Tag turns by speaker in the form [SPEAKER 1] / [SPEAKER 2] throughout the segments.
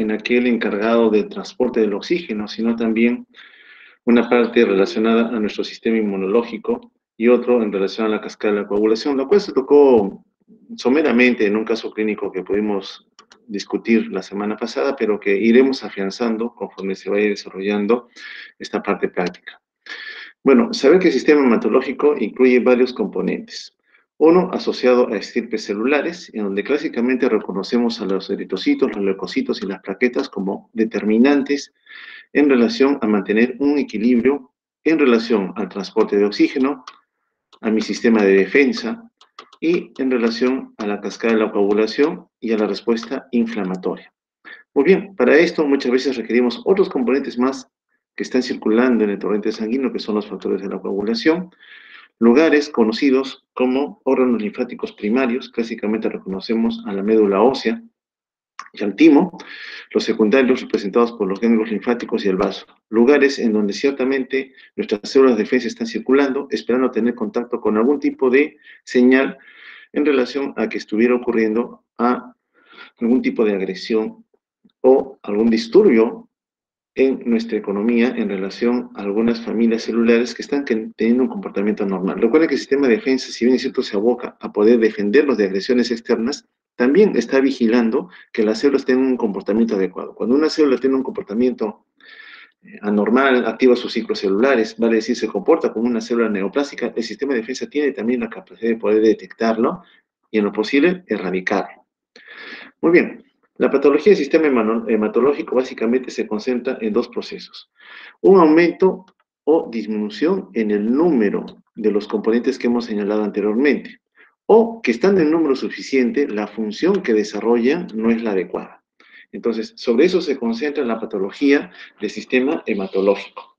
[SPEAKER 1] en aquel encargado del transporte del oxígeno, sino también una parte relacionada a nuestro sistema inmunológico y otro en relación a la cascada de la coagulación, lo cual se tocó someramente en un caso clínico que pudimos discutir la semana pasada, pero que iremos afianzando conforme se vaya desarrollando esta parte práctica. Bueno, saber que el sistema hematológico incluye varios componentes. Uno, asociado a estirpes celulares, en donde clásicamente reconocemos a los eritrocitos, los leucocitos y las plaquetas como determinantes en relación a mantener un equilibrio en relación al transporte de oxígeno, a mi sistema de defensa y en relación a la cascada de la coagulación y a la respuesta inflamatoria. Muy bien, para esto muchas veces requerimos otros componentes más que están circulando en el torrente sanguíneo, que son los factores de la coagulación, lugares conocidos como órganos linfáticos primarios, clásicamente reconocemos a la médula ósea y al timo, los secundarios representados por los ganglios linfáticos y el vaso, lugares en donde ciertamente nuestras células de defensa están circulando, esperando tener contacto con algún tipo de señal en relación a que estuviera ocurriendo a algún tipo de agresión o algún disturbio en nuestra economía en relación a algunas familias celulares que están teniendo un comportamiento normal. Recuerda que el sistema de defensa, si bien es cierto, se aboca a poder defenderlos de agresiones externas, también está vigilando que las células tengan un comportamiento adecuado. Cuando una célula tiene un comportamiento anormal, activa sus ciclos celulares, vale decir, se comporta como una célula neoplástica, el sistema de defensa tiene también la capacidad de poder detectarlo y en lo posible erradicarlo. Muy bien, la patología del sistema hematológico básicamente se concentra en dos procesos. Un aumento o disminución en el número de los componentes que hemos señalado anteriormente, o que estando en número suficiente, la función que desarrollan no es la adecuada. Entonces, sobre eso se concentra la patología del sistema hematológico.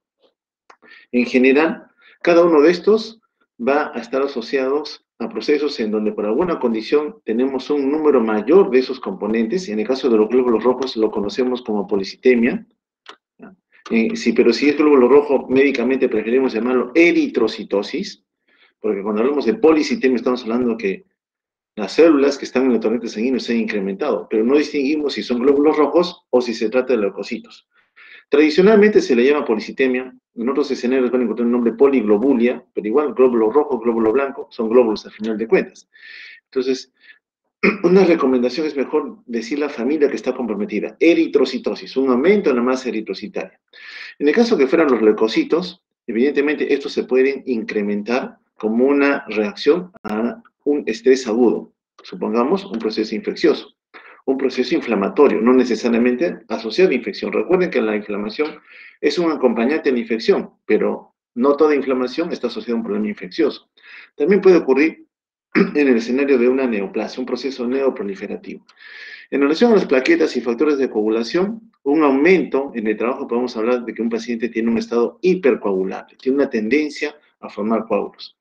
[SPEAKER 1] En general, cada uno de estos va a estar asociados a procesos en donde por alguna condición tenemos un número mayor de esos componentes. En el caso de los glóbulos rojos lo conocemos como policitemia. Sí, pero si es glóbulo rojo, médicamente preferimos llamarlo eritrocitosis, porque cuando hablamos de policitemia estamos hablando que las células que están en el torrente sanguíneo se han incrementado, pero no distinguimos si son glóbulos rojos o si se trata de leucocitos. Tradicionalmente se le llama policitemia, en otros escenarios van a encontrar el nombre poliglobulia, pero igual glóbulo rojo, glóbulo blanco, son glóbulos al final de cuentas. Entonces, una recomendación es mejor decir la familia que está comprometida, eritrocitosis, un aumento en la masa eritrocitaria. En el caso que fueran los leucocitos, evidentemente estos se pueden incrementar como una reacción a un estrés agudo, supongamos un proceso infeccioso, un proceso inflamatorio, no necesariamente asociado a infección. Recuerden que la inflamación es un acompañante de la infección, pero no toda inflamación está asociada a un problema infeccioso. También puede ocurrir en el escenario de una neoplasia, un proceso neoproliferativo. En relación a las plaquetas y factores de coagulación, un aumento en el trabajo podemos hablar de que un paciente tiene un estado hipercoagulable, tiene una tendencia a formar coágulos.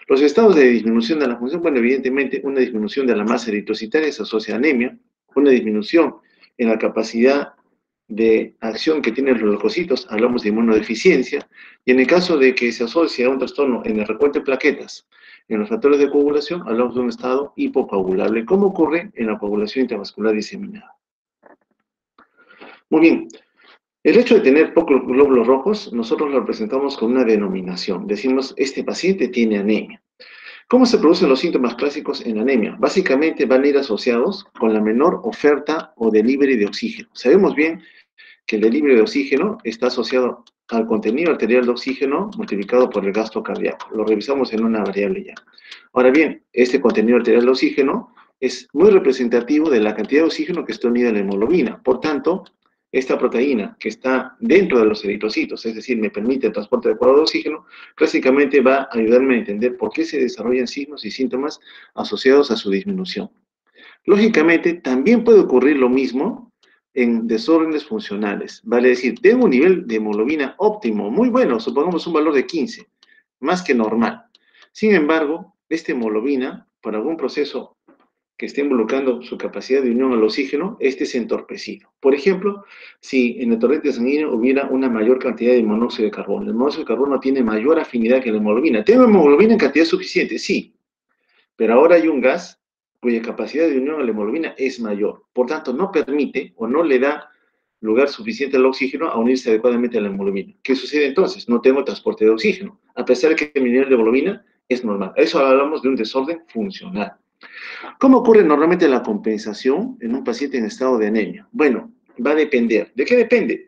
[SPEAKER 1] Los estados de disminución de la función, bueno, evidentemente una disminución de la masa eritrocitaria se asocia a anemia, una disminución en la capacidad de acción que tienen los leucocitos, hablamos de inmunodeficiencia, y en el caso de que se asocie a un trastorno en el recuento de plaquetas, en los factores de coagulación, hablamos de un estado hipocoagulable, como ocurre en la coagulación intravascular diseminada. Muy bien, el hecho de tener pocos glóbulos rojos, nosotros lo representamos con una denominación. Decimos, este paciente tiene anemia. ¿Cómo se producen los síntomas clásicos en anemia? Básicamente van a ir asociados con la menor oferta o delivery de oxígeno. Sabemos bien que el delivery de oxígeno está asociado al contenido arterial de oxígeno multiplicado por el gasto cardíaco. Lo revisamos en una variable ya. Ahora bien, este contenido arterial de oxígeno es muy representativo de la cantidad de oxígeno que está unida a la hemoglobina. Por tanto, esta proteína que está dentro de los eritrocitos, es decir, me permite el transporte adecuado de oxígeno, clásicamente va a ayudarme a entender por qué se desarrollan signos y síntomas asociados a su disminución. Lógicamente, también puede ocurrir lo mismo en desórdenes funcionales. Vale decir, tengo un nivel de hemoglobina óptimo, muy bueno, supongamos un valor de 15, más que normal. Sin embargo, esta hemoglobina, por algún proceso que esté involucrando su capacidad de unión al oxígeno, este es entorpecido. Por ejemplo, si en el torrente sanguíneo hubiera una mayor cantidad de monóxido de carbono, el monóxido de carbono tiene mayor afinidad que la hemoglobina. ¿Tengo hemoglobina en cantidad suficiente? Sí, pero ahora hay un gas cuya capacidad de unión a la hemoglobina es mayor. Por tanto, no permite o no le da lugar suficiente al oxígeno a unirse adecuadamente a la hemoglobina. ¿Qué sucede entonces? No tengo transporte de oxígeno, a pesar de que mi nivel de hemoglobina es normal. A eso hablamos de un desorden funcional. ¿Cómo ocurre normalmente la compensación en un paciente en estado de anemia? Bueno, va a depender. ¿De qué depende?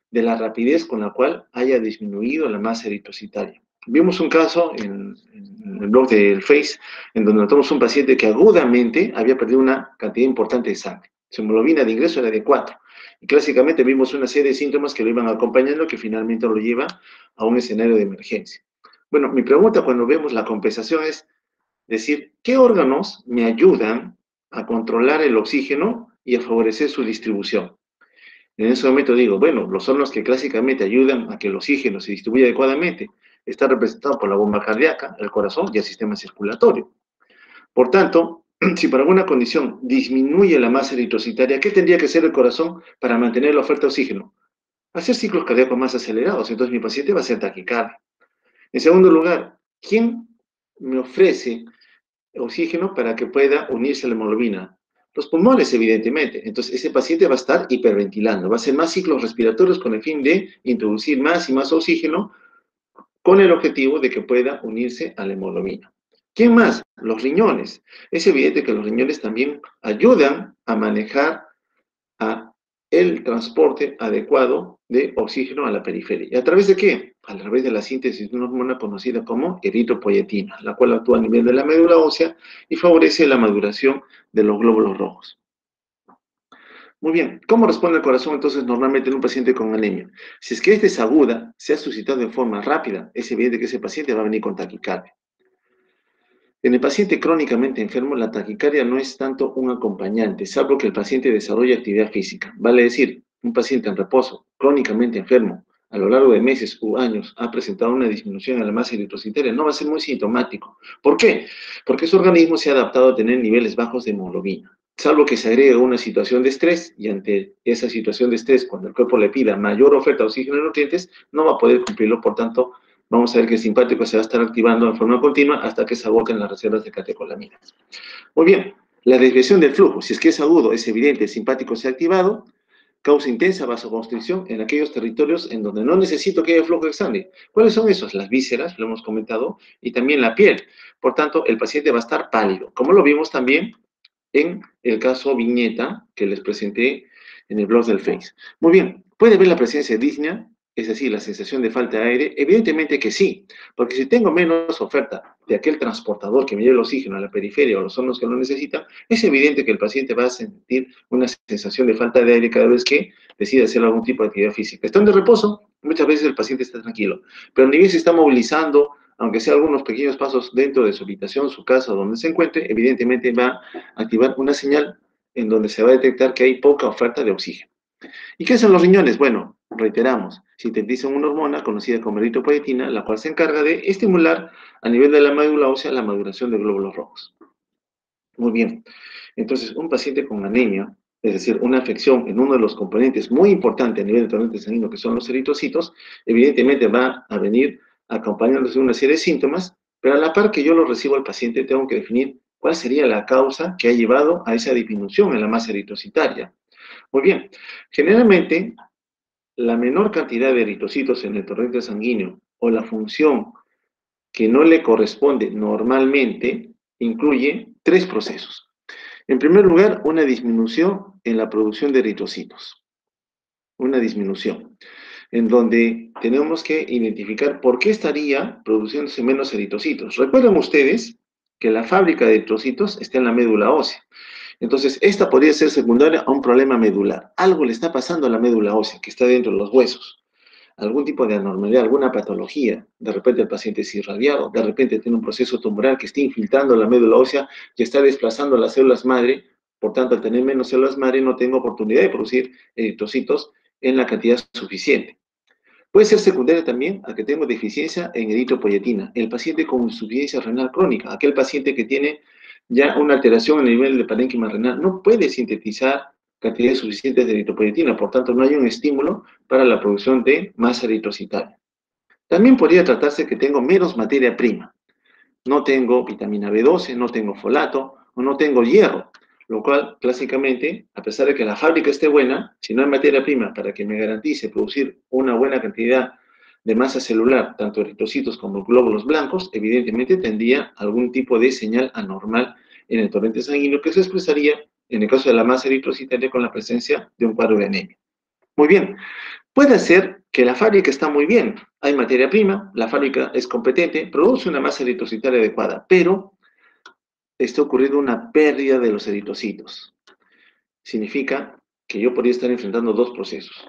[SPEAKER 1] De la rapidez con la cual haya disminuido la masa eritrocitaria. Vimos un caso en el blog del Face, en donde notamos un paciente que agudamente había perdido una cantidad importante de sangre. Su hemoglobina de ingreso era de 4. Y clásicamente vimos una serie de síntomas que lo iban acompañando, que finalmente lo lleva a un escenario de emergencia. Bueno, mi pregunta cuando vemos la compensación es decir, ¿qué órganos me ayudan a controlar el oxígeno y a favorecer su distribución? En ese momento digo, bueno, los órganos que clásicamente ayudan a que el oxígeno se distribuya adecuadamente está representado por la bomba cardíaca, el corazón y el sistema circulatorio. Por tanto, si por alguna condición disminuye la masa eritrocitaria, ¿qué tendría que hacer el corazón para mantener la oferta de oxígeno? Hacer ciclos cardíacos más acelerados, entonces mi paciente va a ser taquicardia. En segundo lugar, ¿quién me ofrece oxígeno para que pueda unirse a la hemoglobina? Los pulmones, evidentemente. Entonces, ese paciente va a estar hiperventilando, va a hacer más ciclos respiratorios con el fin de introducir más y más oxígeno con el objetivo de que pueda unirse a la hemoglobina. ¿Quién más? Los riñones. Es evidente que los riñones también ayudan a manejar el transporte adecuado de oxígeno a la periferia. ¿Y a través de qué? A través de la síntesis de una hormona conocida como eritropoyetina, la cual actúa a nivel de la médula ósea y favorece la maduración de los glóbulos rojos. Muy bien, ¿cómo responde el corazón entonces normalmente en un paciente con anemia? Si es que esta es aguda, se ha suscitado en forma rápida, es evidente que ese paciente va a venir con taquicardia. En el paciente crónicamente enfermo, la taquicardia no es tanto un acompañante, salvo que el paciente desarrolle actividad física. Vale decir, un paciente en reposo, crónicamente enfermo, a lo largo de meses u años, ha presentado una disminución en la masa eritrocitaria, no va a ser muy sintomático. ¿Por qué? Porque su organismo se ha adaptado a tener niveles bajos de hemoglobina. Salvo que se agregue una situación de estrés, y ante esa situación de estrés, cuando el cuerpo le pida mayor oferta de oxígeno y nutrientes, no va a poder cumplirlo, por tanto, vamos a ver que el simpático se va a estar activando de forma continua hasta que se agoten las reservas de catecolaminas. Muy bien, la desviación del flujo, si es que es agudo, es evidente, el simpático se ha activado, causa intensa vasoconstricción en aquellos territorios en donde no necesito que haya flujo de sangre. ¿Cuáles son esos? Las vísceras, lo hemos comentado, y también la piel. Por tanto, el paciente va a estar pálido, como lo vimos también en el caso viñeta que les presenté en el blog del Face. Muy bien, ¿puede ver la presencia de disnea? Es decir, la sensación de falta de aire. Evidentemente que sí, porque si tengo menos oferta de aquel transportador que me lleve el oxígeno a la periferia o los órganos que lo necesitan, es evidente que el paciente va a sentir una sensación de falta de aire cada vez que decide hacer algún tipo de actividad física. Estando de reposo, muchas veces el paciente está tranquilo, pero ni bien se está movilizando, aunque sea algunos pequeños pasos dentro de su habitación, su casa, donde se encuentre, evidentemente va a activar una señal en donde se va a detectar que hay poca oferta de oxígeno. ¿Y qué son los riñones? Bueno, reiteramos, sintetizan una hormona conocida como eritropoyetina, la cual se encarga de estimular a nivel de la médula ósea la maduración de glóbulos rojos. Muy bien, entonces un paciente con anemia, es decir, una afección en uno de los componentes muy importantes a nivel de torrente sanguíneo, que son los eritrocitos, evidentemente va a venir acompañándose de una serie de síntomas, pero a la par que yo lo recibo al paciente, tengo que definir cuál sería la causa que ha llevado a esa disminución en la masa eritrocitaria. Muy bien, generalmente la menor cantidad de eritrocitos en el torrente sanguíneo o la función que no le corresponde normalmente incluye tres procesos. En primer lugar, una disminución en la producción de eritrocitos. Una disminución, en donde tenemos que identificar por qué estaría produciéndose menos eritrocitos. Recuerden ustedes que la fábrica de eritrocitos está en la médula ósea. Entonces, esta podría ser secundaria a un problema medular. Algo le está pasando a la médula ósea, que está dentro de los huesos. Algún tipo de anormalidad, alguna patología. De repente el paciente es irradiado, de repente tiene un proceso tumoral que está infiltrando la médula ósea y está desplazando las células madre. Por tanto, al tener menos células madre, no tengo oportunidad de producir eritrocitos en la cantidad suficiente. Puede ser secundaria también a que tengo deficiencia en eritropoyetina. El paciente con insuficiencia renal crónica, aquel paciente que tiene ya una alteración en el nivel de parénquima renal, no puede sintetizar cantidades suficientes de eritropoyetina, por tanto no hay un estímulo para la producción de masa eritrocitaria. También podría tratarse que tengo menos materia prima. No tengo vitamina B12, no tengo folato o no tengo hierro, Lo cual, clásicamente, a pesar de que la fábrica esté buena, si no hay materia prima para que me garantice producir una buena cantidad de masa celular, tanto eritrocitos como glóbulos blancos, evidentemente tendría algún tipo de señal anormal en el torrente sanguíneo que se expresaría, en el caso de la masa eritrocitaria, con la presencia de un cuadro de anemia. Muy bien, puede ser que la fábrica está muy bien, hay materia prima, la fábrica es competente, produce una masa eritrocitaria adecuada, pero está ocurriendo una pérdida de los eritrocitos. Significa que yo podría estar enfrentando dos procesos.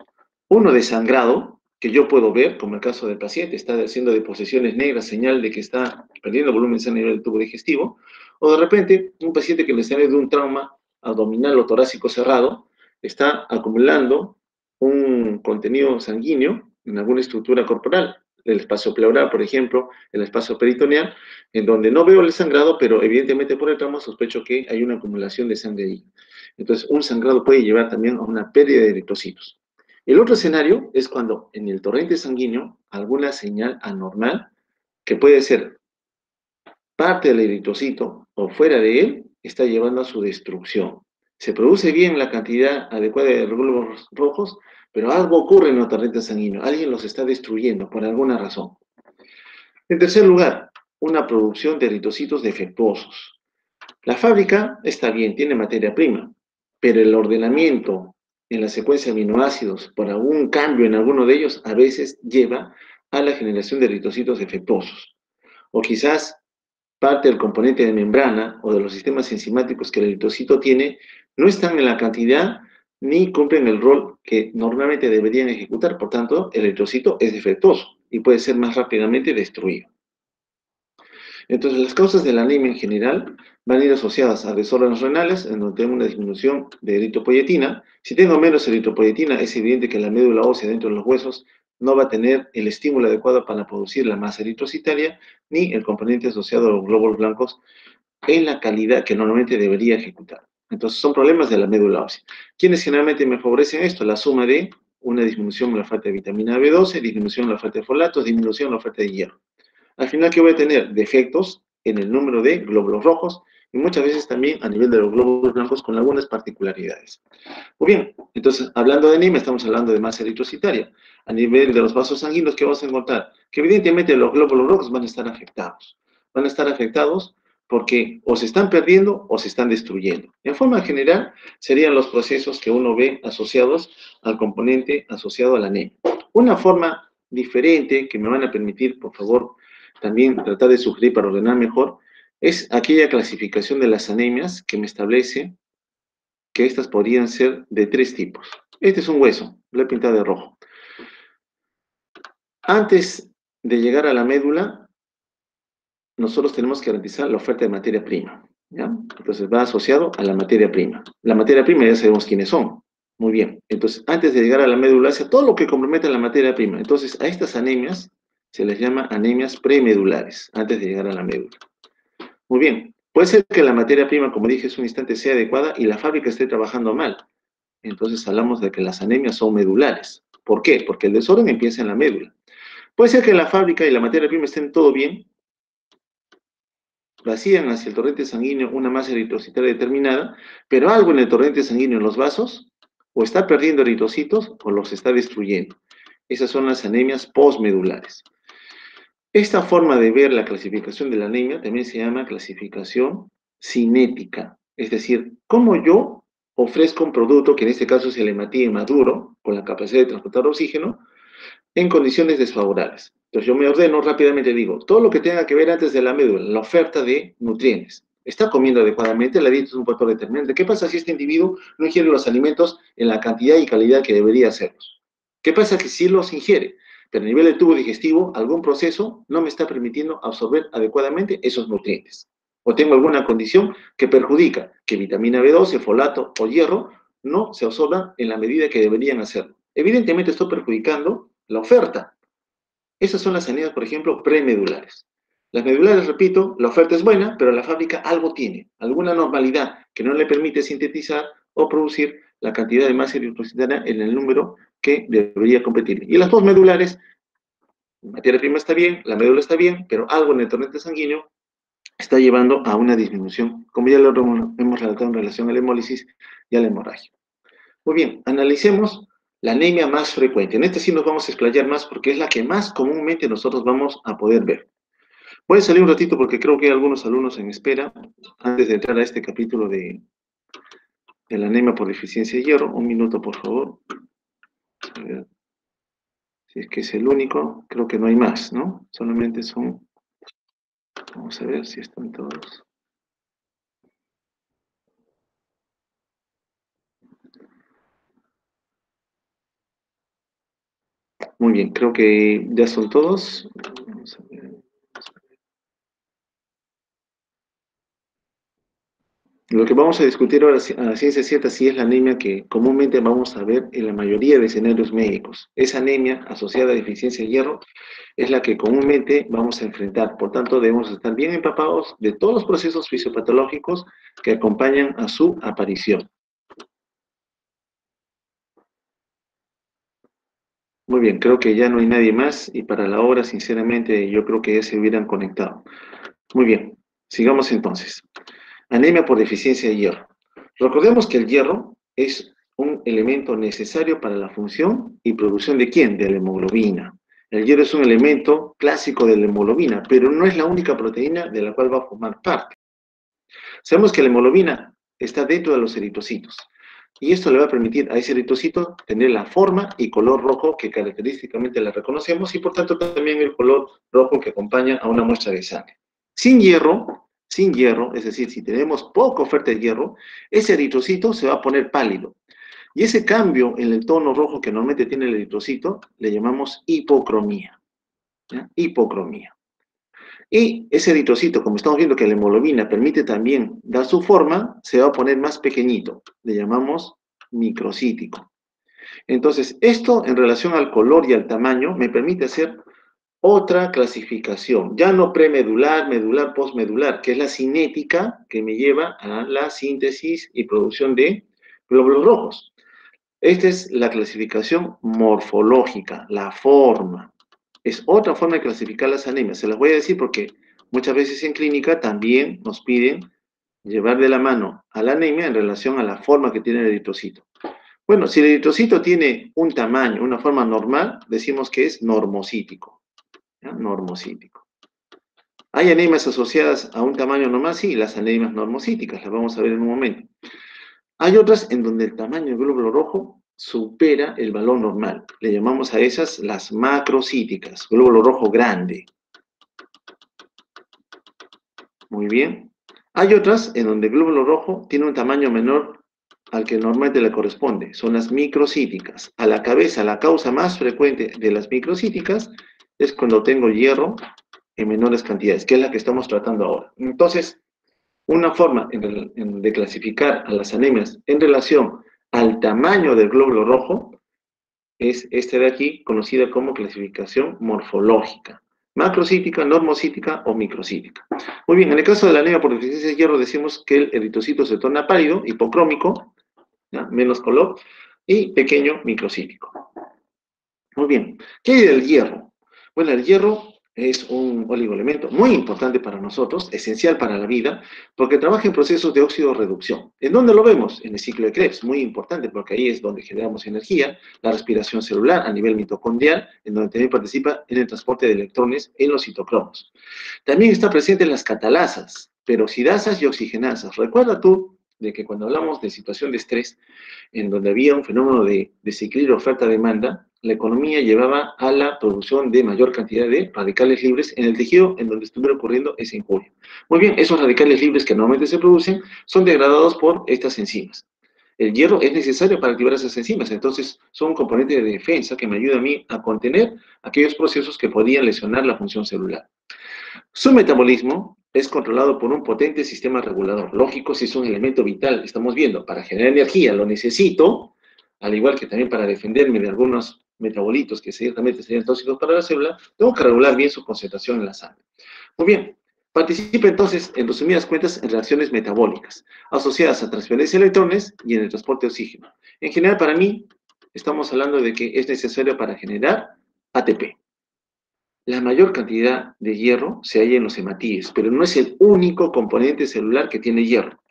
[SPEAKER 1] Uno de sangrado, que yo puedo ver, como el caso del paciente, está haciendo deposiciones negras, señal de que está perdiendo volumen sanguíneo del tubo digestivo, o de repente un paciente que le sale de un trauma abdominal o torácico cerrado, está acumulando un contenido sanguíneo en alguna estructura corporal, el espacio pleural, por ejemplo, el espacio peritoneal, en donde no veo el sangrado, pero evidentemente por el trauma sospecho que hay una acumulación de sangre ahí. Entonces, un sangrado puede llevar también a una pérdida de eritrocitos. El otro escenario es cuando en el torrente sanguíneo alguna señal anormal, que puede ser parte del eritrocito o fuera de él, está llevando a su destrucción. Se produce bien la cantidad adecuada de glóbulos rojos, pero algo ocurre en el torrente sanguíneo. Alguien los está destruyendo por alguna razón. En tercer lugar, una producción de eritrocitos defectuosos. La fábrica está bien, tiene materia prima, pero el ordenamiento en la secuencia de aminoácidos por algún cambio en alguno de ellos a veces lleva a la generación de eritrocitos defectuosos. O quizás parte del componente de membrana o de los sistemas enzimáticos que el eritrocito tiene no están en la cantidad ni cumplen el rol que normalmente deberían ejecutar. Por tanto, el eritrocito es defectuoso y puede ser más rápidamente destruido. Entonces, las causas de la anemia en general van a ir asociadas a desórdenes renales, en donde tengo una disminución de eritropoyetina. Si tengo menos eritropoyetina, es evidente que la médula ósea dentro de los huesos no va a tener el estímulo adecuado para producir la masa eritrocitaria, ni el componente asociado a los glóbulos blancos en la calidad que normalmente debería ejecutar. Entonces, son problemas de la médula ósea. ¿Quiénes generalmente me favorecen esto? La suma de una disminución en la falta de vitamina B12, disminución en la falta de folatos, disminución en la falta de hierro. Al final, ¿qué voy a tener? Defectos en el número de glóbulos rojos y muchas veces también a nivel de los glóbulos blancos con algunas particularidades. Muy bien, entonces, hablando de anemia, estamos hablando de masa eritrocitaria. A nivel de los vasos sanguíneos, ¿qué vamos a encontrar? Que evidentemente los glóbulos rojos van a estar afectados. Van a estar afectados porque o se están perdiendo o se están destruyendo. En forma general, serían los procesos que uno ve asociados al componente asociado a la anemia. Una forma diferente que me van a permitir, por favor, también tratar de sugerir para ordenar mejor, es aquella clasificación de las anemias que me establece que estas podrían ser de tres tipos. Este es un hueso, lo he pintado de rojo. Antes de llegar a la médula, nosotros tenemos que garantizar la oferta de materia prima, ¿ya? Entonces va asociado a la materia prima. La materia prima ya sabemos quiénes son. Muy bien. Entonces, antes de llegar a la médula, hace todo lo que compromete a la materia prima. Entonces, a estas anemias se les llama anemias premedulares, antes de llegar a la médula. Muy bien. Puede ser que la materia prima, como dije hace un instante, sea adecuada y la fábrica esté trabajando mal. Entonces hablamos de que las anemias son medulares. ¿Por qué? Porque el desorden empieza en la médula. Puede ser que la fábrica y la materia prima estén todo bien, vacían hacia el torrente sanguíneo una masa eritrocitaria determinada, pero algo en el torrente sanguíneo en los vasos o está perdiendo eritrocitos o los está destruyendo. Esas son las anemias postmedulares. Esta forma de ver la clasificación de la anemia también se llama clasificación cinética, es decir, cómo yo ofrezco un producto, que en este caso es el hematín maduro, con la capacidad de transportar oxígeno, en condiciones desfavorables. Entonces yo me ordeno rápidamente, digo, todo lo que tenga que ver antes de la médula, la oferta de nutrientes. ¿Está comiendo adecuadamente? La dieta es un factor determinante. ¿Qué pasa si este individuo no ingiere los alimentos en la cantidad y calidad que debería hacerlos? ¿Qué pasa que si los ingiere, pero a nivel del tubo digestivo, algún proceso no me está permitiendo absorber adecuadamente esos nutrientes? O tengo alguna condición que perjudica que vitamina B12, folato o hierro no se absorban en la medida que deberían hacerlo. Evidentemente estoy perjudicando la oferta. Esas son las anemias, por ejemplo, premedulares. Las medulares, repito, la oferta es buena, pero la fábrica algo tiene, alguna normalidad que no le permite sintetizar o producir la cantidad de masa eritrocitaria en el número que debería competir. Y las postmedulares, la materia prima está bien, la médula está bien, pero algo en el torrente sanguíneo está llevando a una disminución, como ya lo hemos relatado en relación a la hemólisis y a la hemorragia. Muy bien, analicemos la anemia más frecuente. En esta sí nos vamos a explayar más porque es la que más comúnmente nosotros vamos a poder ver. Voy a salir un ratito porque creo que hay algunos alumnos en espera antes de entrar a este capítulo de la anemia por deficiencia de hierro. Un minuto, por favor. A ver, si es que es el único, creo que no hay más, ¿no? Solamente son... Vamos a ver si están todos. Muy bien, creo que ya son todos. Vamos a ver. Lo que vamos a discutir ahora a ciencia cierta sí es la anemia que comúnmente vamos a ver en la mayoría de escenarios médicos. Esa anemia asociada a deficiencia de hierro es la que comúnmente vamos a enfrentar. Por tanto, debemos estar bien empapados de todos los procesos fisiopatológicos que acompañan a su aparición. Muy bien, creo que ya no hay nadie más y para la hora, sinceramente, yo creo que ya se hubieran conectado. Muy bien, sigamos entonces. Anemia por deficiencia de hierro. Recordemos que el hierro es un elemento necesario para la función y producción de ¿quién? De la hemoglobina. El hierro es un elemento clásico de la hemoglobina, pero no es la única proteína de la cual va a formar parte. Sabemos que la hemoglobina está dentro de los eritrocitos y esto le va a permitir a ese eritrocito tener la forma y color rojo que característicamente la reconocemos y por tanto también el color rojo que acompaña a una muestra de sangre. Sin hierro, es decir, si tenemos poca oferta de hierro, ese eritrocito se va a poner pálido. Y ese cambio en el tono rojo que normalmente tiene el eritrocito le llamamos hipocromía. ¿Ya? Hipocromía. Y ese eritrocito, como estamos viendo que la hemoglobina permite también dar su forma, se va a poner más pequeñito. Le llamamos microcítico. Entonces, esto en relación al color y al tamaño me permite hacer otra clasificación, ya no premedular, medular, postmedular, que es la cinética que me lleva a la síntesis y producción de glóbulos rojos. Esta es la clasificación morfológica, la forma. Es otra forma de clasificar las anemias. Se las voy a decir porque muchas veces en clínica también nos piden llevar de la mano a la anemia en relación a la forma que tiene el eritrocito. Bueno, si el eritrocito tiene un tamaño, una forma normal, decimos que es normocítico. ¿Ya? Normocítico. ¿Hay anemias asociadas a un tamaño normal? Sí, las anemias normocíticas, las vamos a ver en un momento. Hay otras en donde el tamaño del glóbulo rojo supera el valor normal. Le llamamos a esas las macrocíticas, glóbulo rojo grande. Muy bien. Hay otras en donde el glóbulo rojo tiene un tamaño menor al que normalmente le corresponde. Son las microcíticas. A la cabeza, la causa más frecuente de las microcíticas es cuando tengo hierro en menores cantidades, que es la que estamos tratando ahora. Entonces, una forma de clasificar a las anemias en relación al tamaño del glóbulo rojo es esta de aquí, conocida como clasificación morfológica. Macrocítica, normocítica o microcítica. Muy bien, en el caso de la anemia por deficiencia de hierro decimos que el eritrocito se torna pálido, hipocrómico, ¿ya? Menos color, y pequeño microcítico. Muy bien, ¿qué hay del hierro? Bueno, el hierro es un oligoelemento muy importante para nosotros, esencial para la vida, porque trabaja en procesos de óxido-reducción. ¿En dónde lo vemos? En el ciclo de Krebs, muy importante porque ahí es donde generamos energía, la respiración celular a nivel mitocondrial, en donde también participa en el transporte de electrones en los citocromos. También está presente en las catalasas, peroxidasas y oxigenasas. Recuerda tú de que cuando hablamos de situación de estrés, en donde había un fenómeno de desequilibrio oferta-demanda, la economía llevaba a la producción de mayor cantidad de radicales libres en el tejido en donde estuviera ocurriendo esa injuria. Muy bien, esos radicales libres que normalmente se producen son degradados por estas enzimas. El hierro es necesario para activar esas enzimas, entonces son un componente de defensa que me ayuda a mí a contener aquellos procesos que podían lesionar la función celular. Su metabolismo es controlado por un potente sistema regulador. Lógico, si es un elemento vital, estamos viendo, para generar energía lo necesito, al igual que también para defenderme de algunos metabolitos que ciertamente serían tóxicos para la célula, tengo que regular bien su concentración en la sangre. Muy bien, participa entonces, en resumidas cuentas, en reacciones metabólicas, asociadas a transferencia de electrones y en el transporte de oxígeno. En general, para mí, estamos hablando de que es necesario para generar ATP. la mayor cantidad de hierro se halla en los hematíes, pero no es el único componente celular que tiene hierro.